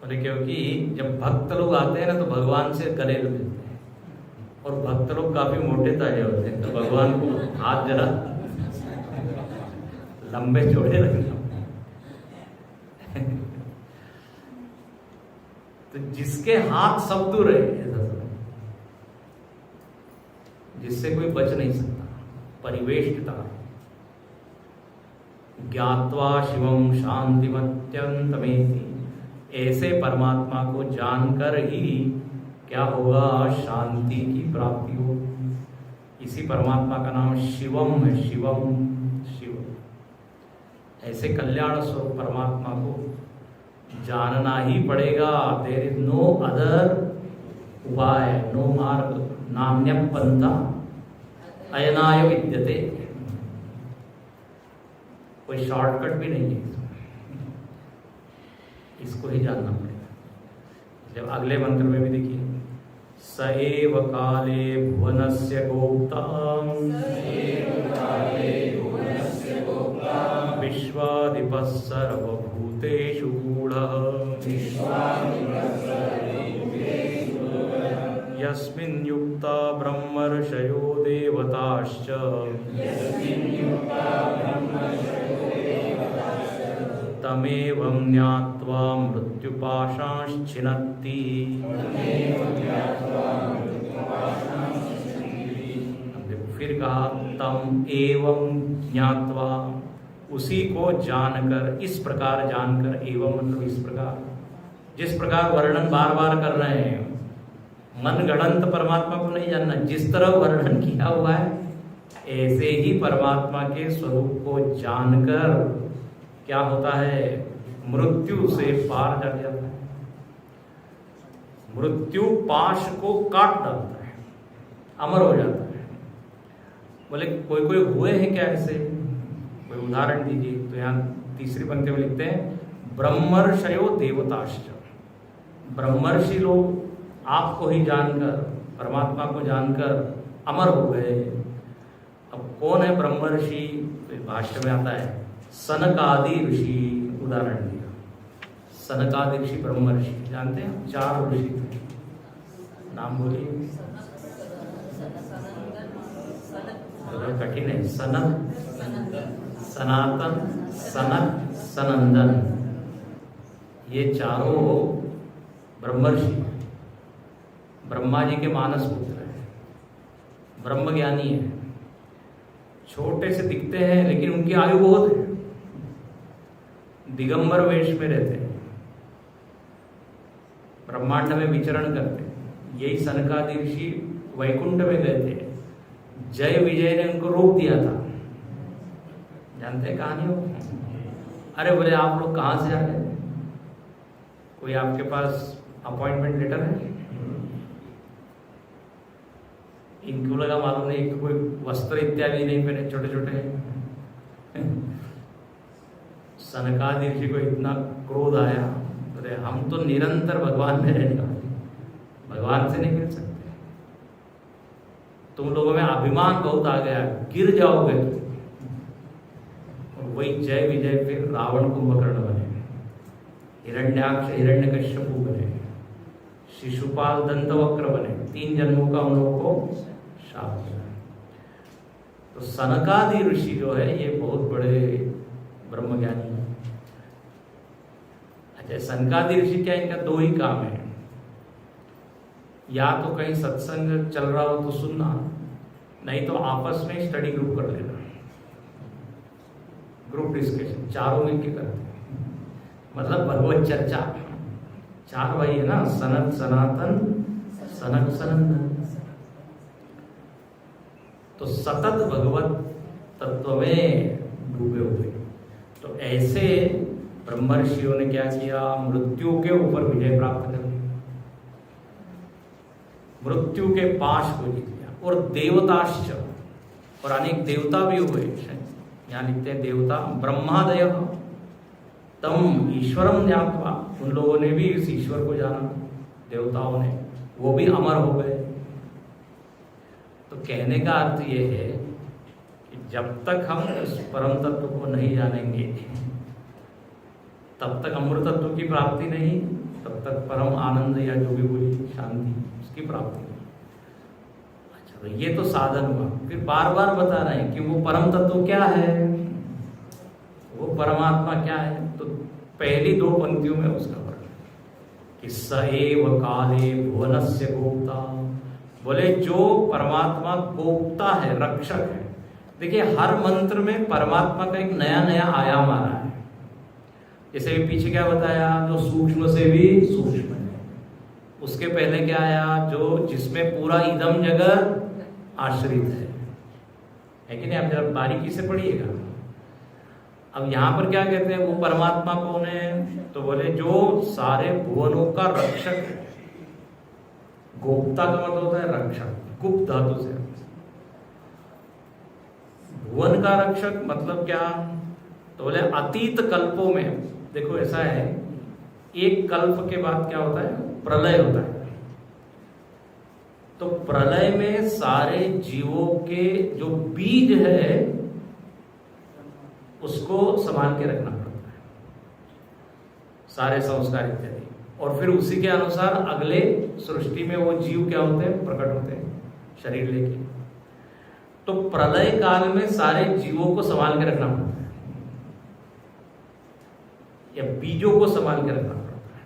Speaker 1: बोले क्योंकि जब भक्त लोग आते हैं ना तो भगवान से गले मिलते हैं, और भक्त लोग काफी मोटे ताजे होते हैं, तो भगवान को हाथ जरा लंबे चौड़े रखना। तो जिसके हाथ सब दूर है, जिससे कोई बच नहीं सकता, परिवेष्टिता। ज्ञात्वा शिवम शांतिमत्यंतमेति, ऐसे परमात्मा को जानकर ही क्या होगा? शांति की प्राप्ति हो। इसी परमात्मा का नाम शिवम है, शिवम, शिव। ऐसे कल्याण स्वरूप परमात्मा को जानना ही पड़ेगा। देयर इज नो अदर उपाय, नो मार्ग, नान्यः पंथा अयनाय विद्यते। कोई शॉर्टकट भी नहीं है, इसको ही जानना पड़ेगा। जब अगले मंत्र में भी देखिए, स एव काले भुवनस्य गोप्ता विश्वाधिपः सर्वभूतेषु गूढः यस्मिन् युक्ता ब्रह्मर्षयो देवताश्च तमेवं ज्ञात्वा मृत्युपाशांश्छिनत्ति। फिर कहा तम एवं ज्ञात्वा, उसी को जानकर, इस प्रकार जानकर, एवं मतलब इस प्रकार, जिस प्रकार वर्णन बार बार कर रहे हैं, मन गणंत परमात्मा को नहीं जानना, जिस तरह वर्णन किया हुआ है ऐसे ही परमात्मा के स्वरूप को जानकर क्या होता है? मृत्यु से पार चढ़ जाता है। मृत्यु पाश को काट डालता है, अमर हो जाता है। बोले कोई कोई हुए हैं क्या ऐसे? कोई उदाहरण दीजिए। तो यहाँ तीसरी पंक्ति में लिखते हैं, ब्रह्मर्षयो देवताश्च। ब्रह्मर्षि लोग आपको ही जानकर, परमात्मा को जानकर अमर हो गए। अब कौन है ब्रह्मर्षि? तो भाष्य में आता है सनकादि ऋषि, उदाहरण दिया। सनकादि ऋषि ब्रह्मर्षि, जानते हैं? 4 ऋषि थे, नाम बोलिए। कठिन है। सनक, सनातन, सनक, सनंदन, ये चारों ब्रह्मर्षि ब्रह्मा जी के मानस पुत्र है, ब्रह्म ज्ञानी है। छोटे से दिखते हैं लेकिन उनकी आयु बहुत है, दिगंबर वेश में रहते हैं, ब्रह्मांड में विचरण करते हैं। यही सनकादि ऋषि वैकुंठ में गए थे, जय विजय ने उनको रोक दिया था। जानते हैं कहानी हो? अरे बोले आप लोग कहाँ से आ गए? कोई आपके पास अपॉइंटमेंट लेटर है? इनको लगा मालूम नहीं, कोई वस्त्र इत्यादि नहीं पहने, छोटे छोटे सनकादि ऋषि को इतना क्रोध आया, अरे हम तो निरंतर भगवान में रहने वाले, भगवान से नहीं मिल सकते, तुम लोगों में अभिमान बहुत आ गया, गिर जाओगे तुम। और वही जय विजय फिर रावण कुंभकर्ण बने, हिरण्याक्ष हिरण्यकश्यपु बने, शिशुपाल दंतवक्र बने, 3 जन्मों का उन लोगों को शाप मिला। तो सनकादि ऋषि जो है ये बहुत बड़े ब्रह्मज्ञानी हैं। अच्छा, सनकादि ऋषि क्या, इनका 2 ही काम है, या तो कहीं सत्संग चल रहा हो तो सुनना, नहीं तो आपस में स्टडी ग्रुप कर लेना, ग्रुप डिस्कशन, चारों मिलकर करते हैं, मतलब भगवत चर्चा। 4 भाई है ना, सनत सनातन सनक सनंदन। तो सतत भगवत तत्व में डूबे हुए। तो ऐसे ब्रह्मर्षियों ने क्या किया, मृत्यु के ऊपर विजय प्राप्त कर ली, मृत्यु के पाश को जीत लिया। और देवताश्च, और अनेक देवता भी हुए, यहाँ लिखते हैं देवता, ब्रह्मादय तम ईश्वरम ज्ञात्वा, उन लोगों ने भी इस ईश्वर को जाना, देवताओं ने, वो भी अमर हो गए। तो कहने का अर्थ ये है कि जब तक हम इस परम तत्व को नहीं जानेंगे, तब तक अमृत तत्व की प्राप्ति नहीं, तब तक परम आनंद या जो भी बोली शांति, उसकी प्राप्ति नहीं। अच्छा, तो ये तो साधन हुआ। फिर बार बार बता रहे हैं कि वो परम तत्व क्या है, वो परमात्मा क्या है। तो पहली 2 पंक्तियों में उसका वर्णन कि स एव काले भुवनस्य गोप्ता, बोले जो परमात्मा गोप्ता है, रक्षक है। देखिए, हर मंत्र में परमात्मा का एक नया नया आयाम आ रहा है। जैसे पीछे क्या बताया, जो सूक्ष्म से भी सूक्ष्म है। उसके पहले क्या आया, जो जिसमें पूरा इदम जगत आश्रित है कि नहीं। आप जरा बारीकी से पढ़िएगा। अब यहाँ पर क्या कहते हैं, वो परमात्मा कौन है, तो बोले जो सारे भुवनों का रक्षक है। गोप्ता का मतलब होता है रक्षक, गुप्त धातु से। भुवन का रक्षक मतलब क्या, तो बोले अतीत कल्पों में, देखो ऐसा है, एक कल्प के बाद क्या होता है, प्रलय होता है। तो प्रलय में सारे जीवों के जो बीज है उसको संभाल के रखना पड़ता है, सारे संस्कार इत्यादि। और फिर उसी के अनुसार अगले सृष्टि में वो जीव क्या होते हैं, प्रकट होते हैं शरीर लेके। तो प्रलय काल में सारे जीवों को संभाल के रखना पड़ता है, या बीजों को संभाल के रखना पड़ता है।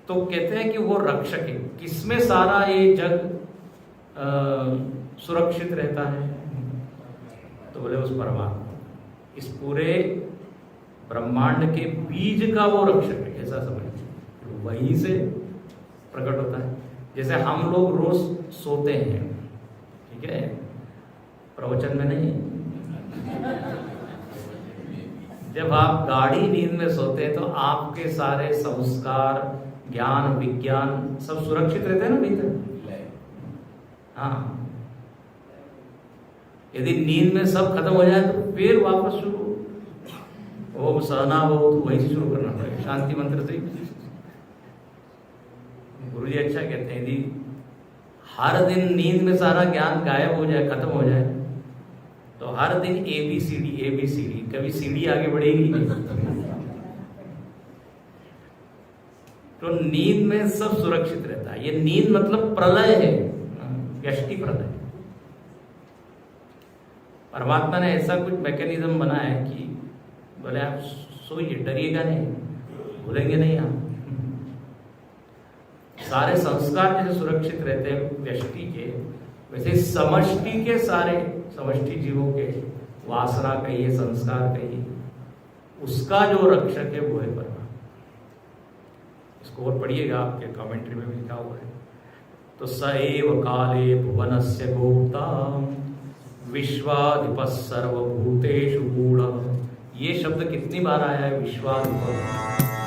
Speaker 1: तो कहते हैं कि वो रक्षक है। किसमें सारा ये जग सुरक्षित रहता है, तो बोले उस परमात्मा, इस पूरे ब्रह्मांड के बीज का वो रक्षक है, ऐसा समझिए। वहीं से प्रकट होता है। जैसे हम लोग रोज सोते हैं, ठीक है, प्रवचन में नहीं, जब आप गाढ़ी नींद में सोते हैं तो आपके सारे संस्कार, ज्ञान, विज्ञान सब सुरक्षित रहते हैं ना भीतर। हाँ, यदि नींद में सब खत्म हो जाए तो फिर वापस शुरू, ओम सहना हो, तो वहीं से शुरू करना पड़ेगा, शांति मंत्र से। गुरुजी अच्छा कहते हैं, यदि हर दिन नींद में सारा ज्ञान गायब हो जाए, खत्म हो जाए, तो हर दिन ABCD, कभी सीढ़ी आगे बढ़ेगी नहीं। तो नींद में सब सुरक्षित रहता है। ये नींद मतलब प्रलय है, व्यष्टि प्रलय। परमात्मा ने ऐसा कुछ मैकेनिज्म बनाया है कि बोले आप सोइए, डरिएगा नहीं, भूलेंगे नहीं आप। सारे संस्कार जैसे सुरक्षित रहते हैं व्यष्टि के, वैसे समष्टि के, सारे समष्टि जीवों के वासना कहिए, संस्कार कहिए, उसका जो रक्षक है वो है परमात्मा। इसको और पढ़िएगा, आपके कमेंट्री में भी लिखा हुआ है। तो स एव काले भुवनस्य गोप्ता विश्वाधिपः सर्वभूतेषु गूढ़ः। ये शब्द कितनी बार आया है, विश्वाधिपः।